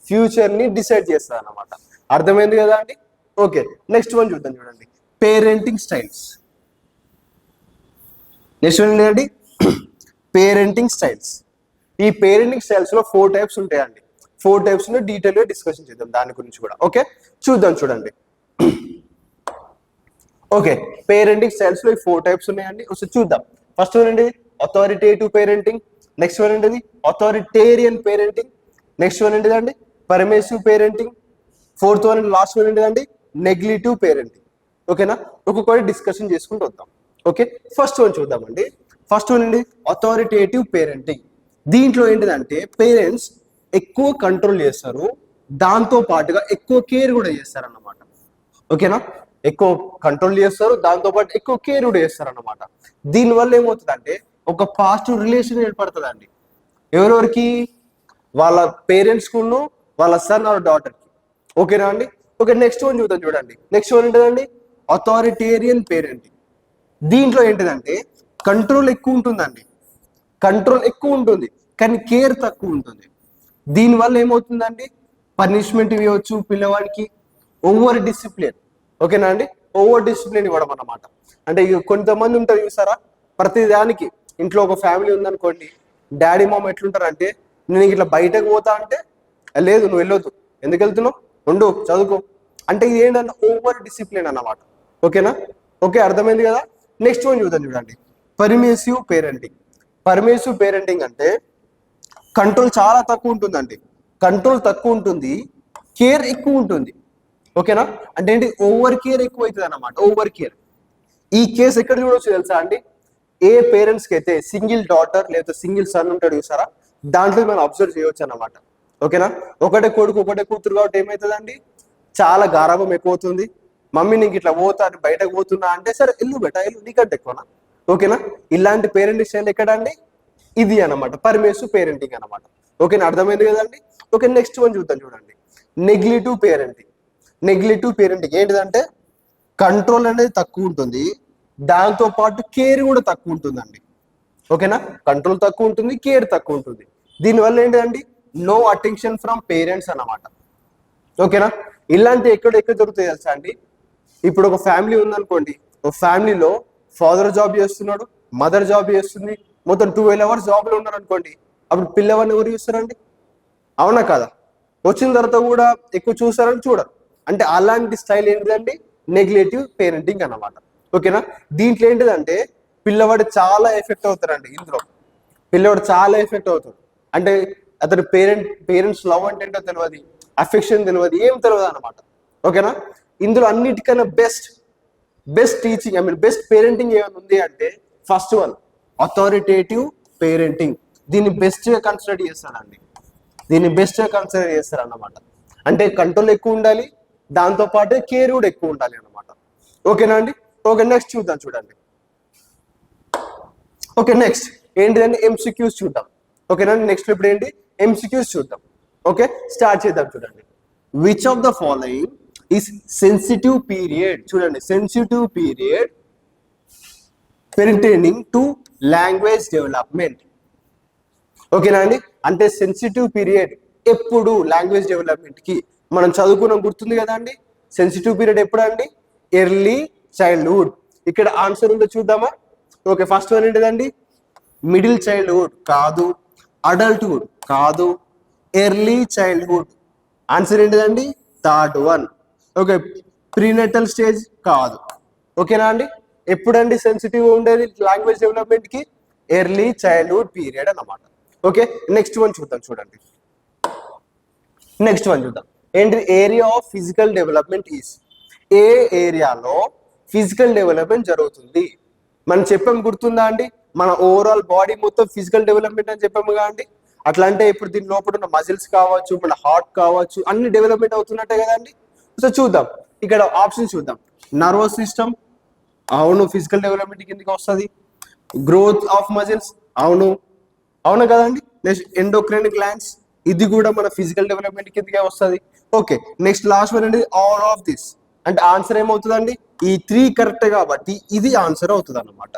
ఫ్యూచర్ ని డిసైడ్ చేస్తారు అన్నమాట. అర్థమైంది కదా అండి? ఓకే, నెక్స్ట్ వన్ చూద్దాం చూడండి. Parenting styles. నెక్స్ట్ వన్ ఏంటండి? Parenting styles. ఈ పేరెంటింగ్ స్టైల్స్ లో 4 టైప్స్ ఉంటాయండి. 4 టైప్స్ ని డీటెయిల్ గా డిస్కషన్ చేద్దాం దాని గురించి కూడా. ఓకే, చూడండి. ఓకే, పేరెంటింగ్ స్టైల్స్ లో 4 టైప్స్ ఉన్నాయండి. ఒకసారి చూద్దాం. ఫస్ట్ వన్ ఏంటి? Authoritative parenting. నెక్స్ట్ వన్ ఏంటిది అథారిటేరియన్ పేరెంటింగ్. నెక్స్ట్ వన్ ఏంటిదండి permissive parenting. Fourth one and last one ఏంటిదండి నెగ్లిటివ్ పేరెంటింగ్. ఓకేనా, ఒక్కొక్కటి డిస్కషన్ చేసుకుంటూ వద్దాం. ఓకే, ఫస్ట్ వన్ చూద్దామండి. ఫస్ట్ వన్ ఏంటి అథారిటేటివ్ పేరెంటింగ్. దీంట్లో ఏంటిదంటే పేరెంట్స్ ఎక్కువ కంట్రోల్ చేస్తారు, దాంతో పాటుగా ఎక్కువ కేర్ కూడా చేస్తారు అన్నమాట. ఓకేనా, ఎక్కువ కంట్రోల్ చేస్తారు, దాంతో పాటు ఎక్కువ కేర్ కూడా చేస్తారు అన్నమాట. దీనివల్ల ఏమవుతుందంటే ఒక పాజిటివ్ రిలేషన్ ఏర్పడుతుందండి. ఎవరెవరికి, వాళ్ళ పేరెంట్స్ కును వాళ్ళ సన్ ఆర్ డాటర్ కి. ఓకేనా అండి. ఓకే, నెక్స్ట్ వన్ చూద్దాం. చూడండి, నెక్స్ట్ వన్ ఏంటిదండి అథారిటేరియన్ పేరెంటింగ్. దీంట్లో ఏంటిదంటే కంట్రోల్ ఎక్కువ ఉంటుందండి, కంట్రోల్ ఎక్కువ ఉంటుంది కానీ కేర్ తక్కువ ఉంటుంది. దీనివల్ల ఏమవుతుందండి పనిష్మెంట్ ఇవ్వచ్చు పిల్లవాడికి, ఓవర్ డిసిప్లిన్. ఓకేనా అండి, ఓవర్ డిసిప్లిన్ ఇవ్వడం అన్నమాట. అంటే ఇక కొంతమంది ఉంటారు చూసారా, ప్రతి దానికి ఇంట్లో ఒక ఫ్యామిలీ ఉందనుకోండి, డాడీ మామ ఎట్లుంటారంటే నేను ఇట్లా బయటకు పోతా అంటే లేదు నువ్వు వెళ్ళొద్దు, ఎందుకు వెళ్తున్నావు, ఉండు చదువుకో అంటే ఇది ఏంటంటే ఓవర్ డిసిప్లిన్ అన్నమాట. ఓకేనా, ఓకే అర్థమైంది కదా. నెక్స్ట్ వన్ చూద్దాం. చూడండి పర్మిసివ్ పేరెంటింగ్. పర్మిసివ్ పేరెంటింగ్ అంటే కంట్రోల్ చాలా తక్కువ ఉంటుందండి, కంట్రోల్ తక్కువ ఉంటుంది, కేర్ ఎక్కువ ఉంటుంది. ఓకేనా, అంటే ఏంటి ఓవర్ కేర్ ఎక్కువ అవుతుంది అన్నమాట, ఓవర్ కేర్. ఈ కేసు ఎక్కడ చూడవచ్చు తెలుసా అండి, ఏ పేరెంట్స్ కి అయితే సింగిల్ డాటర్ లేదా సింగిల్ సన్ ఉంటాడు చూసారా, దాంట్లో మనం అబ్జర్వ్ చేయవచ్చు అన్నమాట. ఓకేనా, ఒకటే కొడుకు ఒకటే కూతురు కాబట్టి ఏమవుతుందండి చాలా గారాబం ఎక్కువ అవుతుంది. మమ్మీ నీకు ఇట్లా పోతా బయటకు పోతున్నా అంటే సరే ఇల్లు బెట ఇల్లు నీకంటే ఎక్కువనా. ఓకేనా, ఇలాంటి పేరెంటింగ్ స్టైల్ ఎక్కడ అండి, ఇది అన్నమాట పర్మిసివ్ పేరెంటింగ్ అన్నమాట. ఓకేనా, అర్థమైంది కదండి. ఓకే, నెక్స్ట్ వన్ చూద్దాం. చూడండి నెగ్లిటివ్ పేరెంటింగ్. నెగ్లిటివ్ పేరెంటింగ్ ఏంటిదంటే కంట్రోల్ అనేది తక్కువ ఉంటుంది, దాంతో పాటు కేర్ కూడా తక్కువ ఉంటుందండి. ఓకేనా, కంట్రోల్ తక్కువ ఉంటుంది, కేర్ తక్కువ ఉంటుంది. దీనివల్ల ఏంటిదండి నో అటెన్షన్ ఫ్రమ్ పేరెంట్స్ అన్నమాట. ఓకేనా, ఇలాంటి ఎక్కడ దొరుకుతాయి తెలుసా అండి. ఇప్పుడు ఒక ఫ్యామిలీ ఉందనుకోండి, ఒక ఫ్యామిలీలో ఫాదర్ జాబ్ చేస్తున్నాడు, మదర్ జాబ్ చేస్తుంది, మొత్తం 12 hours జాబ్లో ఉన్నారు అనుకోండి, అప్పుడు పిల్లవాడిని ఎవరు చూస్తారండి, అవునా కదా. వచ్చిన తర్వాత కూడా ఎక్కువ చూస్తారని చూడరు. అంటే అలాంటి స్టైల్ ఏంటిదండి నెగ్లెటివ్ పేరెంటింగ్ అన్నమాట. ఓకేనా, దీంట్లో ఏంటిదంటే పిల్లవాడు చాలా ఎఫెక్ట్ అవుతారండి. ఇందులో పిల్లవాడు చాలా ఎఫెక్ట్ అవుతాడు. అంటే అతని పేరెంట్స్ లవ్ అంటే ఏంటో తెలియదు, అఫెక్షన్ తెలియదు, ఏం తెలియదు అనమాట. ఓకేనా, ఇందులో అన్నిటికన్నా బెస్ట్ టీచింగ్ బెస్ట్ పేరెంటింగ్ ఏమైనా ఉంది అంటే ఫస్ట్ వన్ అథారిటేటివ్ పేరెంటింగ్. దీన్ని బెస్ట్ గా కన్సిడర్ చేస్తారండి, దీన్ని బెస్ట్ గా కన్సిడర్ చేస్తారు అన్నమాట. అంటే కంట్రోల్ ఎక్కువ ఉండాలి, దాంతో పాటు కేర్ కూడా ఎక్కువ ఉండాలి అన్నమాట. ఓకేనా అండి. ఓకే, నెక్స్ట్ చూద్దాం. చూడండి ఓకే, నెక్స్ట్ ఏంటిదండి ఎంసిక్యూస్ చూద్దాం. ఓకేనా, నెక్స్ట్ ఇప్పుడు ఏంటి ఎంసిక్యూస్ చూద్దాం. ఓకే, స్టార్ట్ చేద్దాం. చూడండి which of the following is sensitive period. చూడండి sensitive period pertaining to language development. ఓకేనా అండి, అంటే సెన్సిటివ్ పీరియడ్ ఎప్పుడు లాంగ్వేజ్ డెవలప్మెంట్ కి మనం చదువుకున్నాం గుర్తుంది కదా అండి. సెన్సిటివ్ పీరియడ్ ఎప్పుడు అండి ఎర్లీ చైల్డ్హుడ్. ఇక్కడ ఆన్సర్ ఉందో చూద్దామా. ఓకే, ఫస్ట్ వన్ ఏంటిదండి మిడిల్ చైల్డ్హుడ్ కాదు, అడల్ట్హుడ్ కాదు, ఎర్లీ చైల్డ్హుడ్. ఆన్సర్ ఏంటిదండి third one. Okay, prenatal stage కాదు. ఓకేనా అండి, ఎప్పుడండి సెన్సిటివ్ ఉండేది లాంగ్వేజ్ డెవలప్మెంట్ కి ఎర్లీ చైల్డ్హుడ్ పీరియడ్ అన్నమాట. ఓకే, నెక్స్ట్ వన్ చూద్దాం. చూడండి నెక్స్ట్ వన్ చూద్దాం ఏంటి area of physical development is. ఏ ఏరియాలో ఫిజికల్ డెవలప్మెంట్ జరుగుతుంది మనం చెప్పాం గుర్తుందా అండి. మన ఓవరాల్ బాడీ మొత్తం ఫిజికల్ డెవలప్మెంట్ అని చెప్పాము కాండి. అట్లా అంటే ఇప్పుడు దీని లోపల ఉన్న మజిల్స్ కావచ్చు, మన హార్ట్ కావచ్చు, అన్ని డెవలప్మెంట్ అవుతున్నట్టే కదండి. సో చూద్దాం, ఇక్కడ ఆప్షన్స్ చూద్దాం. నర్వస్ సిస్టమ్ అవును ఫిజికల్ డెవలప్మెంట్ కిందకి వస్తుంది. గ్రోత్ ఆఫ్ మజిల్స్ అవును, అవును కదండి. నెక్స్ట్ ఎండోక్రైన్ గ్లాండ్స్ ఇది కూడా మన ఫిజికల్ డెవలప్మెంట్ కిందకే వస్తుంది. ఓకే, నెక్స్ట్ లాస్ట్ వన్ అండి ఆల్ ఆఫ్ దిస్. అంటే ఆన్సర్ ఏమవుతుందండి ఈ 3 కరెక్ట్ కాబట్టి ఇది ఆన్సర్ అవుతుంది అన్నమాట.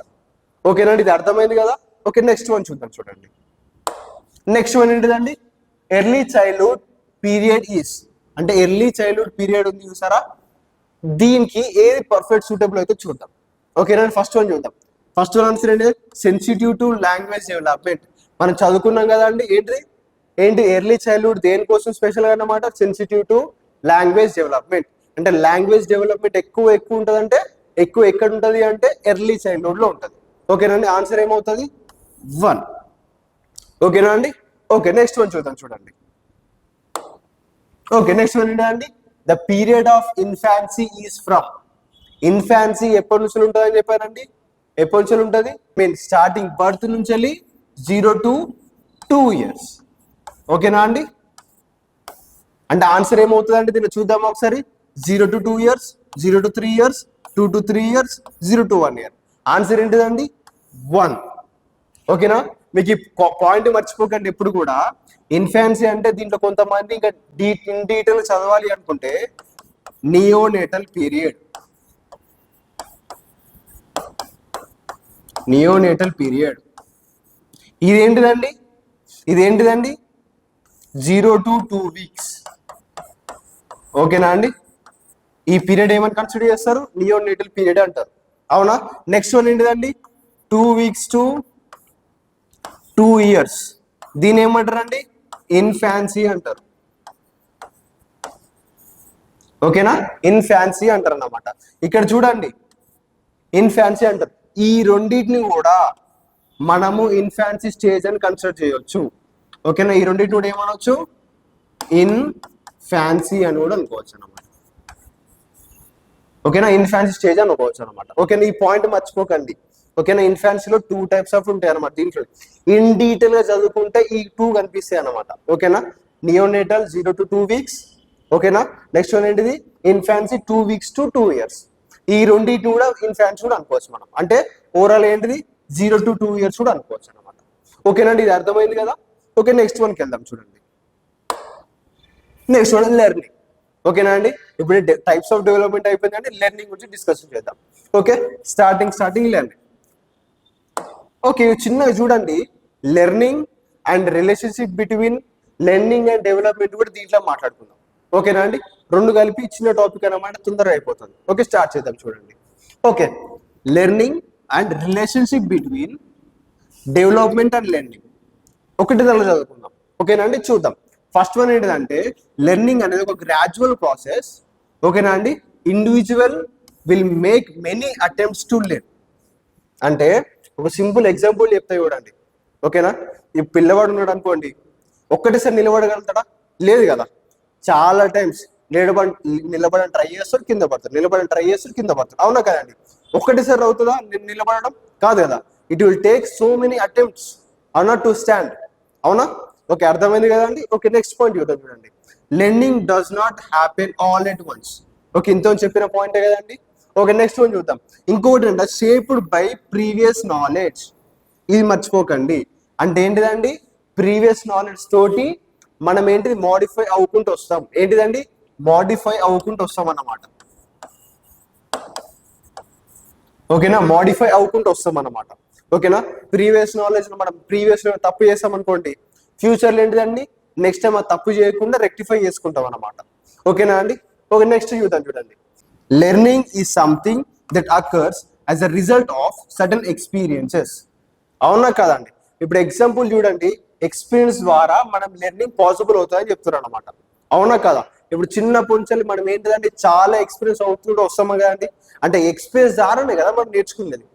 ఓకేనండి, ఇది అర్థమైంది కదా. ఓకే, నెక్స్ట్ వన్ చూద్దాం. చూడండి నెక్స్ట్ వన్ ఏంటిదండి ఎర్లీ చైల్డ్హుడ్ పీరియడ్ ఈస్. అంటే ఎర్లీ చైల్డ్హుడ్ పీరియడ్ ఉంది చూసారా, దీనికి ఏది పర్ఫెక్ట్ సూటబుల్ అయితే చూద్దాం. ఓకేనండి, ఫస్ట్ వన్ చూద్దాం. ఫస్ట్ వన్ ఆన్సర్ ఏంటి సెన్సిటివ్ టు లాంగ్వేజ్ డెవలప్మెంట్. మనం చదువుకున్నాం కదా అండి ఏంటి ఎర్లీ చైల్డ్హుడ్ దేనికోసం స్పెషల్ గా అన్నమాట సెన్సిటివ్ టు లాంగ్వేజ్ డెవలప్మెంట్. అంటే లాంగ్వేజ్ డెవలప్మెంట్ ఎక్కువ ఉంటది అంటే ఎక్కువ ఎక్కడ ఉంటది అంటే ఎర్లీ చైల్డ్హుడ్ లో ఉంటది. ఓకేనండి, ఆన్సర్ ఏమవుతుంది 1. ఓకేనా అండి? ఓకే, నెక్స్ట్ వన్ చూద్దాం. చూడండి. ఓకే, నెక్స్ట్ వన్ ఏంటండి? The period of infancy is from. Infancy ఎప్పటి నుంచి ఉంటుందని చెప్పారండి? ఎప్పటి నుంచి ఉంటుంది? మీన్ స్టార్టింగ్ బర్త్ నుంచి వెళ్ళి 0 to 2 years. ఓకేనా అండి? అంటే ఆన్సర్ ఏమవుతుందండి దీన్ని చూద్దాం ఒకసారి. 0 to 2 years, 0 to 3 years, 2 to 3 years, 0 to 1 year. Answer ఏంటిదండి? 1. ఓకేనా? మీకు ఈ పాయింట్ మర్చిపోకండి ఎప్పుడు కూడా. ఇన్ఫాన్సీ అంటే దీంట్లో కొంతమంది ఇంకా ఇన్ డీటెయిల్ చదవాలి అనుకుంటే నియోనేటల్ పీరియడ్. నియోనేటల్ పీరియడ్ ఇదేంటిదండి? 0 to 2 weeks. ఓకేనా అండి? ఈ పీరియడ్ ఏమని కన్సిడర్ చేస్తారు? నియోనేటల్ పీరియడ్ అంటారు. అవునా? నెక్స్ట్ వన్ ఏంటిదండి? 2 weeks to 2 years. దీని ఏమంటారండి? ఇన్ఫాన్సీ అంటారు. ఓకేనా? ఇన్ఫాన్సీ అంటారు అన్నమాట. ఇక్కడ చూడండి, ఇన్ఫాన్సీ అంటారు. ఈ రెండింటిని కూడా మనము ఇన్ఫాన్సీ స్టేజ్ అని కన్సిడర్ చేయొచ్చు. ఓకేనా? ఈ రెండింటిని కూడా ఏమనొచ్చు? ఇన్ఫాన్సీ అని కూడా అనుకోవచ్చు అనమాట. ఓకేనా? ఇన్ఫాన్సీ స్టేజ్ అనుకోవచ్చు అనమాట. ఓకేనా? ఈ పాయింట్ మర్చిపోకండి. ఓకేనా? ఇన్ఫాన్సీలో 2 types ఆఫ్ ఉంటాయి అనమాట. దీంట్లో ఇన్ డీటెయిల్ గా చదువుకుంటే ఈ 2 కనిపిస్తాయి అనమాట. ఓకేనా? Neonatal 0 to 2 weeks. ఓకేనా? నెక్స్ట్ వన్ ఏంటిది? Infancy 2 weeks to 2 years. ఈ రెండింటిని కూడా ఇన్ఫాన్సీ కూడా అనుకోవచ్చు మనం. అంటే ఓవరాల్ ఏంటిది? 0 to 2 years కూడా అనుకోవచ్చు అనమాట. ఓకేనండి? ఇది అర్థమైంది కదా? ఓకే, నెక్స్ట్ వన్కి వెళ్దాం. చూడండి, నెక్స్ట్ వన్ లెర్నింగ్. ఓకేనా అండి? ఇప్పుడు టైప్స్ ఆఫ్ డెవలప్మెంట్ అయిపోయింది అంటే లెర్నింగ్ గురించి డిస్కషన్ చేద్దాం. Okay, starting learning. ఓకే, చిన్నగా చూడండి, learning and relationship between learning and development కూడా దీంట్లో మాట్లాడుకుందాం. ఓకేనా అండి? రెండు కలిపి చిన్న టాపిక్ అన్నమాట, తొందరగా అయిపోతుంది. ఓకే, స్టార్ట్ చేద్దాం. చూడండి. Okay, learning and relationship between development and learning ఒకటి దానిలో చదువుకుందాం. ఓకేనా అండి? చూద్దాం. ఫస్ట్ వన్ ఏంటిదంటే, లెర్నింగ్ అనేది ఒక గ్రాడ్యువల్ ప్రాసెస్. ఓకేనా అండి? Individual will make many attempts to learn. అంటే ఒక సింపుల్ ఎగ్జాంపుల్ చెప్తా చూడండి. ఓకేనా? ఈ పిల్లవాడు ఉన్నాడు అనుకోండి, ఒక్కటేసారి నిలబడగలుగుతాడా? లేదు కదా. చాలా టైమ్స్ నిలబడని ట్రై చేస్తారు, కింద పడతారు, నిలబడని ట్రై చేస్తారు, కింద పడతారు. అవునా కదండి? ఒక్కటేసారి అవుతుందా నిలబడడం? కాదు కదా. It will take so many attempts not to stand. అవునా? ఓకే, అర్థమైంది కదండి? ఓకే, నెక్స్ట్ పాయింట్ చూడండి. Learning does not happen all at once. Okay, ఇంత చెప్పిన పాయింటే కదండి. ఓకే, నెక్స్ట్ వన్ చూద్దాం. ఇంకోటి అంటే షేప్డ్ బై ప్రీవియస్ నాలెడ్జ్. ఇది మర్చిపోకండి. అంటే ఏంటిదండి? ప్రీవియస్ నాలెడ్జ్ తోటి మనం ఏంటిది మోడిఫై అవ్వుకుంటూ వస్తాం. ఏంటిదండి? మోడిఫై అవ్వుకుంటూ వస్తాం అన్నమాట. ఓకేనా? మోడిఫై అవ్వుకుంటూ వస్తాం అన్నమాట. ఓకేనా? ప్రీవియస్ నాలెడ్జ్ మనం ప్రీవియస్ తప్పు చేస్తాం అనుకోండి, ఫ్యూచర్లో ఏంటిదండి? నెక్స్ట్ టైం ఆ తప్పు చేయకుండా రెక్టిఫై చేసుకుంటాం అన్నమాట. ఓకేనా అండి? ఓకే, నెక్స్ట్ చూడండి. Learning is something that occurs as a result of certain experiences. అవునా కదండి? ఇప్పుడు ఎగ్జాంపుల్ చూడండి, ఎక్స్పీరియన్స్ ద్వారా మనం లెర్నింగ్ పాసిబుల్ అవుతుందని చెప్తున్నారు అనమాట. అవునా కదా? ఇప్పుడు చిన్నప్పటి నుంచి మనం ఏంటిదంటే చాలా ఎక్స్పీరియన్స్ అవుతుంటే వస్తాము కదండి. అంటే ఎక్స్పీరియన్స్ ద్వారానే కదా మనం నేర్చుకునేది.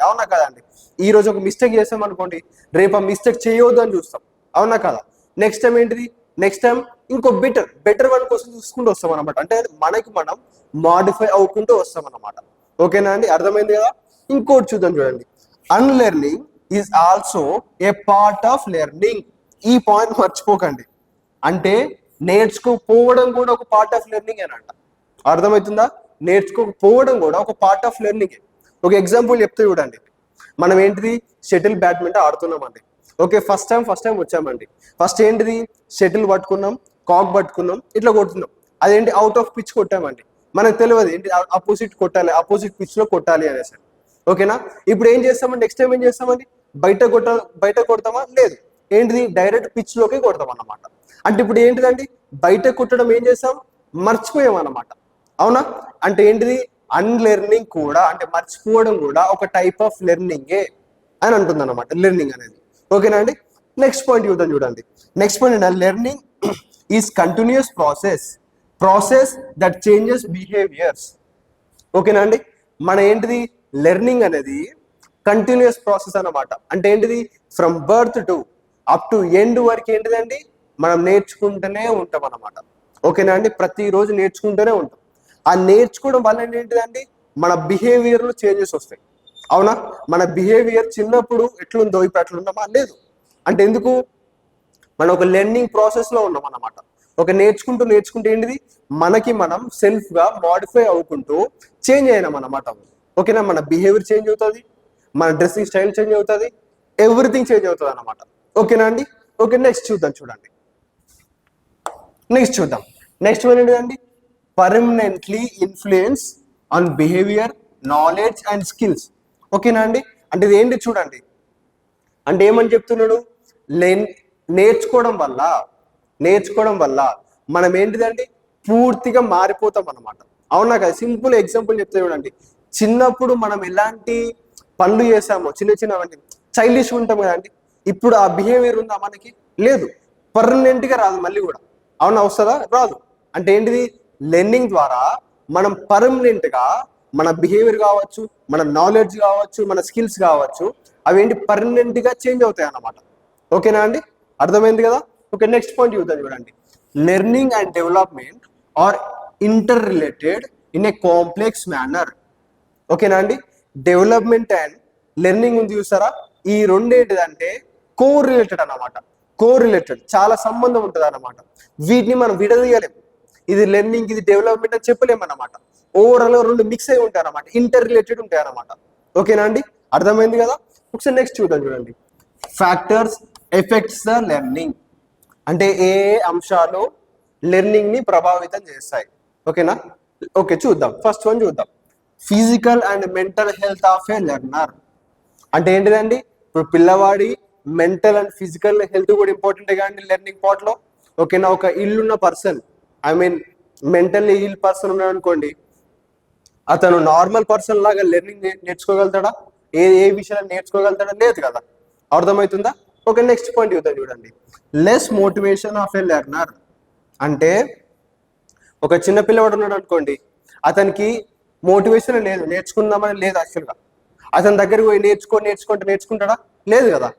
అవునా కదండి? ఈ రోజు ఒక మిస్టేక్ చేస్తాం అనుకోండి, రేపు ఆ మిస్టేక్ చేయవద్దు అని చూస్తాం. అవునా కదా? నెక్స్ట్ టైం ఏంటిది? నెక్స్ట్ టైం ఇంకో బెటర్ వన్ కోసం చూసుకుంటూ వస్తాం అనమాట. అంటే మనకి మనం మాడిఫై అవ్వుకుంటూ వస్తాం అనమాట. ఓకేనా అండి? అర్థమైంది కదా? ఇంకోటి చూడండి. Unlearning is also a part of learning. ఈ పాయింట్ మర్చిపోకండి. అంటే నేర్చుకోకపోవడం కూడా ఒక పార్ట్ ఆఫ్ లెర్నింగ్ అనంట. అర్థమవుతుందా? నేర్చుకోకపోవడం కూడా ఒక పార్ట్ ఆఫ్ లెర్నింగ్. ఒక ఎగ్జాంపుల్ చెప్తే చూడండి. మనం ఏంటిది? షటిల్ బ్యాడ్మింటన్ ఆడుతున్నామండి. ఓకే, ఫస్ట్ టైం వచ్చామండి. ఫస్ట్ ఏంటిది? షటిల్ పట్టుకున్నాం, కాక్ పట్టుకున్నాం, ఇట్లా కొడుతున్నాం. అదేంటి? అవుట్ ఆఫ్ పిచ్ కొట్టామండి. మనకు తెలియదు ఏంటి ఆపోజిట్ పిచ్ లో కొట్టాలి అనేసి. ఓకేనా? ఇప్పుడు ఏం చేస్తామండి? నెక్స్ట్ టైం ఏం చేస్తామండి? బయట కొడతామా? లేదు. ఏంటిది? డైరెక్ట్ పిచ్ లోకి కొడతాం అన్నమాట. అంటే ఇప్పుడు ఏంటిదండి? బయట కొట్టడం ఏం చేస్తాం? మర్చిపోయాం అన్నమాట. అవునా? అంటే ఏంటిది? అన్లెర్నింగ్ కూడా, అంటే మర్చిపోవడం కూడా ఒక టైప్ ఆఫ్ లెర్నింగే అని అంటుంది అనమాట, లెర్నింగ్ అనేది. ఓకేనా అండి? నెక్స్ట్ పాయింట్ చూడండి. Next point, learning is continuous process that changes behaviours. ఓకేనా అండి? మన ఏంటిది? లెర్నింగ్ అనేది కంటిన్యూస్ ప్రాసెస్ అన్నమాట. అంటే ఏంటిది, from birth to up to end వరకు ఏంటిదండి, మనం నేర్చుకుంటూనే ఉంటాం అన్నమాట. ఓకేనా అండి, ప్రతిరోజు నేర్చుకుంటూనే ఉంటాం. ఆ నేర్చుకోవడం వల్ల ఏంటిదండి, మన బిహేవియర్లో చేంజెస్ వస్తాయి. అవునా, మన బిహేవియర్ చిన్నప్పుడు ఎట్లుందో ఇప్పుడు అట్లుందామా, లేదు. అంటే ఎందుకు, మనం ఒక లెర్నింగ్ ప్రాసెస్లో ఉన్నాం అన్నమాట. ఒక నేర్చుకుంటూ ఏంటిది, మనకి మనం సెల్ఫ్గా మాడిఫై అవ్వుకుంటూ చేంజ్ అయినాం అన్నమాట. ఓకేనా, మన బిహేవియర్ చేంజ్ అవుతుంది, మన డ్రెస్సింగ్ స్టైల్ చేంజ్ అవుతుంది, ఎవ్రీథింగ్ చేంజ్ అవుతుంది అన్నమాట. ఓకేనా అండి. ఓకే, నెక్స్ట్ చూద్దాం. చూడండి, నెక్స్ట్ వన్ ఏంటిదండి, permanently influence on behaviour, knowledge and skills. ఓకేనా అండి. అంటే ఇది ఏంటి చూడండి, అంటే ఏమని చెప్తున్నాడు, నేర్చుకోవడం వల్ల మనం ఏంటిదండి, పూర్తిగా మారిపోతాం అన్నమాట. అవునా కదా. సింపుల్ ఎగ్జాంపుల్ చెప్తే చూడండి, చిన్నప్పుడు మనం ఎలాంటి పనులు చేసామో చిన్నవంటి చైల్డిష్ ఉంటాం కదండి, ఇప్పుడు ఆ బిహేవియర్ ఉందా మనకి, లేదు. పర్మనెంట్గా రాదు మళ్ళీ కూడా. అవునా, వస్తుందా, రాదు. అంటే ఏంటిది, లెర్నింగ్ ద్వారా మనం పర్మనెంట్గా మన బిహేవియర్ కావచ్చు, మన నాలెడ్జ్ కావచ్చు, మన స్కిల్స్ కావచ్చు, అవి ఏంటి పర్మనెంట్గా చేంజ్ అవుతాయి అన్నమాట. ఓకేనా అండి, అర్థమైంది కదా. ఓకే, నెక్స్ట్ పాయింట్ చూద్దాం. చూడండి, learning and development are inter related in a complex manner. ఓకేనా అండి, డెవలప్మెంట్ అండ్ లెర్నింగ్ ఉంది చూసారా, ఈ రెండేంటిదంటే కోరిలేటెడ్ అన్నమాట. కోరిలేటెడ్, చాలా సంబంధం ఉంటుంది అన్నమాట. వీటిని మనం విడదీయలేము, ఇది లెర్నింగ్ ఇది డెవలప్మెంట్ అని చెప్పలేమన్నమాట. ఓవరాల్ రెండు మిక్స్ అయి ఉంటాయి అన్నమాట, ఇంటర్ రిలేటెడ్ ఉంటాయి అన్నమాట. ఓకేనా అండి, అర్థమైంది కదా. ఒకసారి నెక్స్ట్ చూద్దాం. చూడండి, ఫ్యాక్టర్స్ ఎఫెక్ట్స్ ద లెర్నింగ్. అంటే ఏ అంశాలు లెర్నింగ్ ని ప్రభావితం చేస్తాయి. ఓకేనా. ఓకే, చూద్దాం. ఫస్ట్ వన్ చూద్దాం, physical and mental health of a learner. అంటే ఏంటిదండి, ఇప్పుడు పిల్లవాడి మెంటల్ అండ్ ఫిజికల్ హెల్త్ కూడా ఇంపార్టెంట్ కానీ లెర్నింగ్ పార్ట్ లో. ఓకేనా, ఒక ఇల్లున్న person, I mean mentally ill person ఉన్నాడు అనుకోండి, అతను నార్మల్ పర్సన్ లాగా లెర్నింగ్ నేర్చుకోగలుగుతాడా, ఏ విషయాన్ని నేర్చుకోగలుగుతాడా, లేదు కదా. అర్థమవుతుందా. ఓకే, నెక్స్ట్ పాయింట్ చూద్దాం. చూడండి, less motivation of a learner. అంటే ఒక చిన్న పిల్లవాడు ఉన్నాడు అనుకోండి, అతనికి మోటివేషన్ లేదు, నేర్చుకుందామని లేదు యాక్చువల్గా. అతని దగ్గరికి పోయి నేర్చుకుంటాడా, లేదు కదా.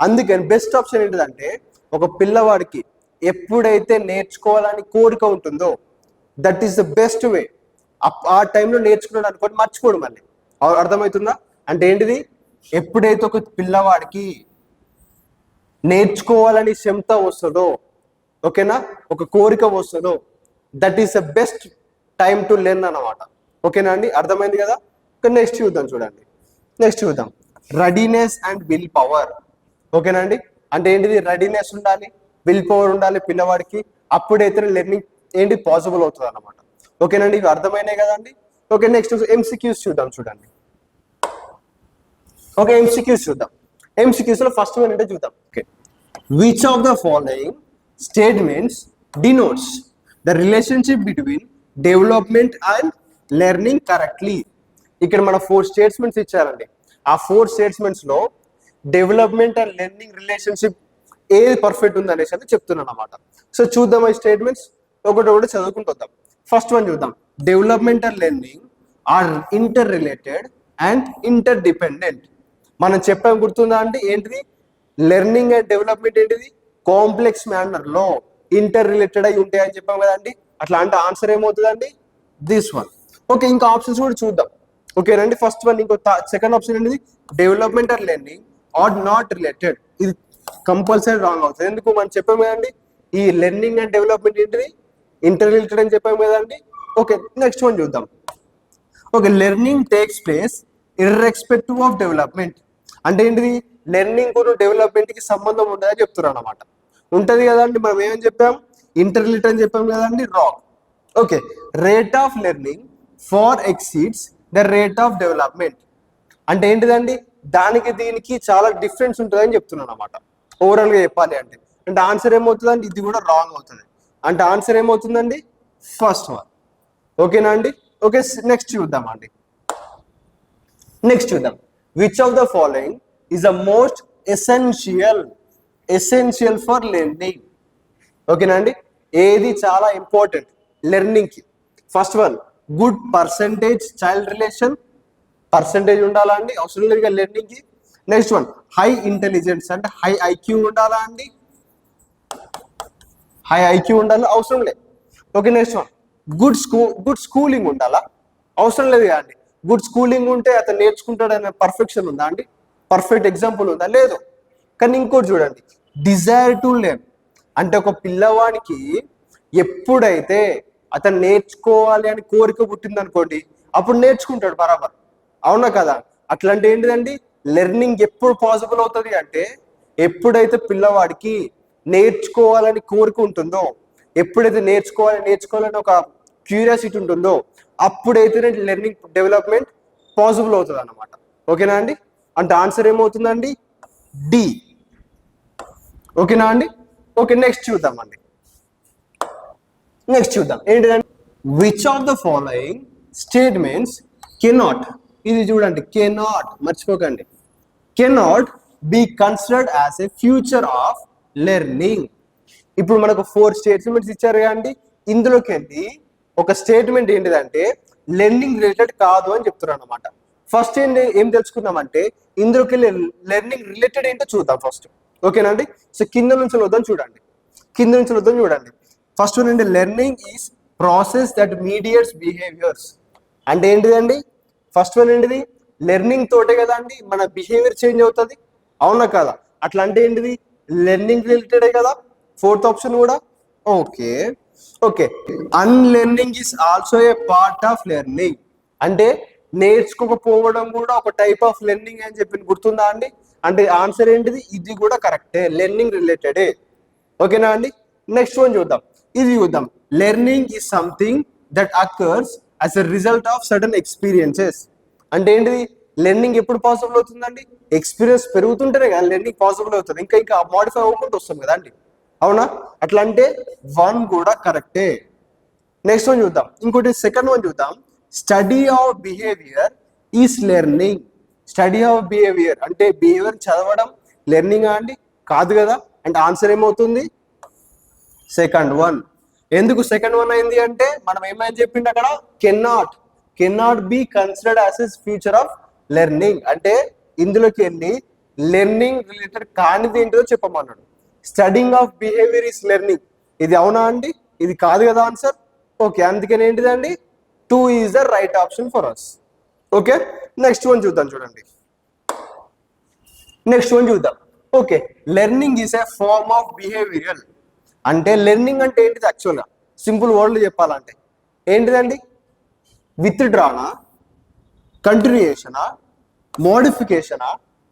అందుకని బెస్ట్ ఆప్షన్ ఏంటిదంటే, ఒక పిల్లవాడికి ఎప్పుడైతే నేర్చుకోవాలని కోరిక ఉంటుందో, that is the best way. ఆ టైంలో నేర్చుకున్నాడు అనుకోండి, మర్చిపోడు మళ్ళీ. అర్థమవుతుందా. అంటే ఏంటిది, ఎప్పుడైతే ఒక పిల్లవాడికి నేర్చుకోవాలని క్షమత వస్తుందో, ఓకేనా, ఒక కోరిక వస్తుందో, that is the best time to learn అన్నమాట. ఓకేనా అండి, అర్థమైంది కదా. నెక్స్ట్ చూద్దాం. చూడండి, నెక్స్ట్ చూద్దాం, రెడీనెస్ అండ్ విల్ పవర్. ఓకేనా అండి, అంటే ఏంటిది, రెడీనెస్ ఉండాలి, విల్ పవర్ ఉండాలి పిల్లవాడికి, అప్పుడైతే లెర్నింగ్ ఏంటి పాసిబుల్ అవుతుంది అన్నమాట. ఓకేనండి, ఇవి అర్థమైనాయి కదండి. ఓకే, నెక్స్ట్ ఎంసీక్యూస్ చూద్దాం. చూడండి, ఓకే, ఎంసీక్యూస్ చూద్దాం. ఎంసీక్యూస్ లో ఫస్ట్ వన్ అంటే చూద్దాం. Okay, which of the following statements denotes the relationship between development and learning correctly. ఇక్కడ మన 4 స్టేట్మెంట్స్ ఇచ్చారండి. ఆ 4 స్టేట్మెంట్స్ లో డెవలప్మెంట్ అండ్ లెర్నింగ్ రిలేషన్షిప్ ఏది పర్ఫెక్ట్ ఉంది అనేసి అని చెప్తున్నాను అనమాట. సో చూద్దాం ఈ స్టేట్మెంట్స్ ఒకటి చదువుకుంటూ వద్దాం. ఫస్ట్ వన్ చూద్దాం, development and learning or inter related and inter dependent. మనం చెప్పాం, గుర్తుందా అండి, ఏంటిది, లెర్నింగ్ అండ్ డెవలప్మెంట్ ఏంటిది, కాంప్లెక్స్ మేనర్ లో ఇంటర్ రిలేటెడ్ అయి ఉంటాయి అని చెప్పాం కదండి. అట్లా అంటే ఆన్సర్ ఏమవుతుందండి, దిస్ వన్. ఓకే, ఇంకా ఆప్షన్స్ కూడా చూద్దాం. ఓకేనండి, ఫస్ట్ వన్, ఇంకో సెకండ్ ఆప్షన్ ఏంటిది, development and learning or not related. ఇది కంపల్సరీ రాంగ్ అవుతుంది. ఎందుకు, మనం చెప్పాం కదండి, ఈ లెర్నింగ్ అండ్ డెవలప్మెంట్ ఏంటిది, ఇంటర్ రిలేటెడ్ అని చెప్పాం కదండి. ఓకే, నెక్స్ట్ వన్ చూద్దాం. Okay, learning takes place irrespective of development. అంటే ఏంటిది, లెర్నింగ్ కూడా డెవలప్మెంట్ కి సంబంధం ఉండదని చెప్తున్నారు అనమాట. ఉంటది కదండి, మనం ఏమని చెప్పాం, ఇంటర్ రిలేటెడ్ అని చెప్పాం కదండి, wrong. Okay, rate of learning far exceeds the rate of development. అంటే ఏంటిదండి, దానికి దీనికి చాలా డిఫరెన్స్ ఉంటుందని చెప్తున్నాను అనమాట. ఓవరాల్ గా చెప్పాలి అంటే అంటే ఆన్సర్ ఏమవుతుందండి, ఇది కూడా రాంగ్ అవుతుంది. అంటే ఆన్సర్ ఏమవుతుందండి, ఫస్ట్ వన్. ఓకేనా అండి. ఓకే, నెక్స్ట్ చూద్దాం అండి. నెక్స్ట్ చూద్దాం, which of the following is the most essential for learning. ఓకేనా అండి, ఏది చాలా ఇంపార్టెంట్ లెర్నింగ్ కి. First one, good percentage child relation, percentage ఉండాలా అండి? అవసరం లేదు కదా లెర్నింగ్కి. నెక్స్ట్ వన్ హై ఇంటెలిజెన్స్ అంటే హై ఐక్యూ ఉండాలా అండి? హై ఐక్యూ ఉండాలా? అవసరం లేదు. Okay next one good schooling ఉండాలా? అవసరం లేదు కదండి. గుడ్ స్కూలింగ్ ఉంటే అతను నేర్చుకుంటాడు అనే పర్ఫెక్షన్ ఉందా అండి? పర్ఫెక్ట్ ఎగ్జాంపుల్ ఉందా? లేదు. కానీ ఇంకోటి చూడండి, డిజైర్ టు లెర్న్ అంటే ఒక పిల్లవాడికి ఎప్పుడైతే అతను నేర్చుకోవాలి అని కోరిక పుట్టింది అనుకోండి, అప్పుడు నేర్చుకుంటాడు బరాబర్. అవునా కదా? అట్లాంటి ఏంటిదండి, లెర్నింగ్ ఎప్పుడు పాసిబుల్ అవుతుంది అంటే ఎప్పుడైతే పిల్లవాడికి నేర్చుకోవాలని కోరిక ఉంటుందో, ఎప్పుడైతే నేర్చుకోవాలని ఒక క్యూరియాసిటీ ఉంటుందో, అప్పుడైతే లెర్నింగ్ డెవలప్మెంట్ పాసిబుల్ అవుతుంది అన్నమాట. ఓకేనా అండి? అంటే ఆన్సర్ ఏమవుతుందండి? డి. ఓకేనా అండి? ఓకే నెక్స్ట్ చూద్దామండి. నెక్స్ట్ చూద్దాం ఏంటిదంటే which of the following statements cannot, ఇది చూడండి కెనాట్, మర్చిపోకండి, cannot be considered as a future of learning. ఇప్పుడు మనకు 4 స్టేట్మెంట్స్ ఇచ్చారు కదండి, ఇందులోకి వెళ్ళి ఒక స్టేట్మెంట్ ఏంటిదంటే లెర్నింగ్ రిలేటెడ్ కాదు అని చెప్తున్నారు అనమాట. ఫస్ట్ ఏం తెలుసుకుందామంటే ఇందులోకి వెళ్ళి లెర్నింగ్ రిలేటెడ్ ఏంటో చూద్దాం ఫస్ట్. ఓకేనండి? సో కింద నుంచి వద్దాం చూడండి. ఫస్ట్ వన్ ఏంటి, learning is process that mediates behaviours. అంటే ఏంటిదండి? ఫస్ట్ వన్ ఏంటిది, లెర్నింగ్ తోటే కదా అండి మన బిహేవియర్ చేంజ్ అవుతుంది. అవునా కదా? అట్లా అంటే ఏంటిది, లెర్నింగ్ రిలేటెడే కదా. ఫోర్త్ ఆప్షన్ కూడా okay. Okay unlearning is also a part of learning అంటే నేర్చుకోకపోవడం కూడా ఒక టైప్ ఆఫ్ లెర్నింగ్ అని చెప్పి గుర్తుందా అండి? అంటే ఆన్సర్ ఏంటిది, ఇది కూడా కరెక్టే, లెర్నింగ్ రిలేటెడే. ఓకేనా అండి? నెక్స్ట్ వన్ చూద్దాం, ఇది చూద్దాం. Learning is something that occurs as a result of sudden experiences. అంటే ఏంటిది, లెర్నింగ్ ఎప్పుడు పాసిబుల్ అవుతుందండి? ఎక్స్పీరియన్స్ పెరుగుతుంటేనే కదా లెర్నింగ్ పాసిబుల్ అవుతుంది. ఇంకా మాడిఫై అవ్వకుండా వస్తుంది కదా అండి. అవునా? అట్లా అంటే 1 కూడా కరెక్టే. నెక్స్ట్ వన్ చూద్దాం, ఇంకోటి సెకండ్ వన్ చూద్దాం. Study of behaviour is learning. Study of behaviour అంటే బిహేవియర్ చదవడం లెర్నింగ్ అండి? కాదు కదా. అంటే ఆన్సర్ ఏమవుతుంది? Second one. ఎందుకు సెకండ్ వన్ అయింది అంటే మనం ఏమైనా చెప్పింది అక్కడ, cannot be considered as a future of learning. అంటే ఇందులోకి వెళ్ళి లెర్నింగ్ రిలేటెడ్ కానిది ఏంటో చెప్పమన్నాడు. Studying of behaviour is learning, ఇది అవునా అండి? ఇది కాదు కదా ఆన్సర్. ఓకే అందుకని ఏంటిదండి, 2 is the right option for us. Okay next one చూద్దాం చూడండి. Okay learning is a form of behavioral. అంటే లెర్నింగ్ అంటే ఏంటిది యాక్చువల్గా సింపుల్ వర్డ్లో చెప్పాలంటే ఏంటిదండి, విత్డ్రానా, కంటిన్యూయేషనా, మోడిఫికేషనా,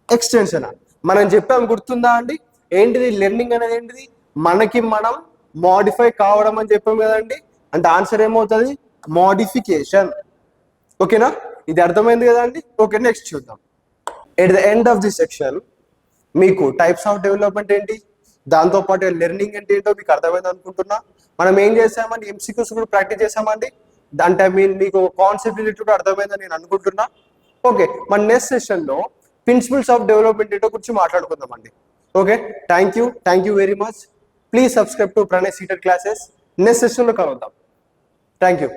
ఎక్స్టెన్షనా? మనం చెప్పాం గుర్తుందా అండి? ఏంటిది లెర్నింగ్ అనేది ఏంటిది, మనకి మనం మోడిఫై కావడం అని చెప్పాం కదండి. అంటే ఆన్సర్ ఏమవుతుంది, మోడిఫికేషన్. ఓకేనా? ఇది అర్థమైంది కదా అండి. ఓకే నెక్స్ట్ చూద్దాం. At the end of the section మీకు టైప్స్ ఆఫ్ డెవలప్మెంట్ ఏంటి, దాంతోపాటు లెర్నింగ్ అంటే ఏంటో మీకు అర్థమైంది అనుకుంటున్నా. మనం ఏం చేసామండి, ఎంసీక్యూస్ కూడా ప్రాక్టీస్ చేసామండి. అంటే మీకు కాన్సెప్ట్ రిలేటెడ్ అర్థమైందని నేను అనుకుంటున్నా. ఓకే మన నెక్స్ట్ సెషన్లో ప్రిన్సిపల్స్ ఆఫ్ డెవలప్మెంట్ ఏంటో గురించి మాట్లాడుకుందామండి. Okay thank you very much. Please subscribe to Pranay seated classes. Next సెషన్లో కలుద్దాం. Thank you.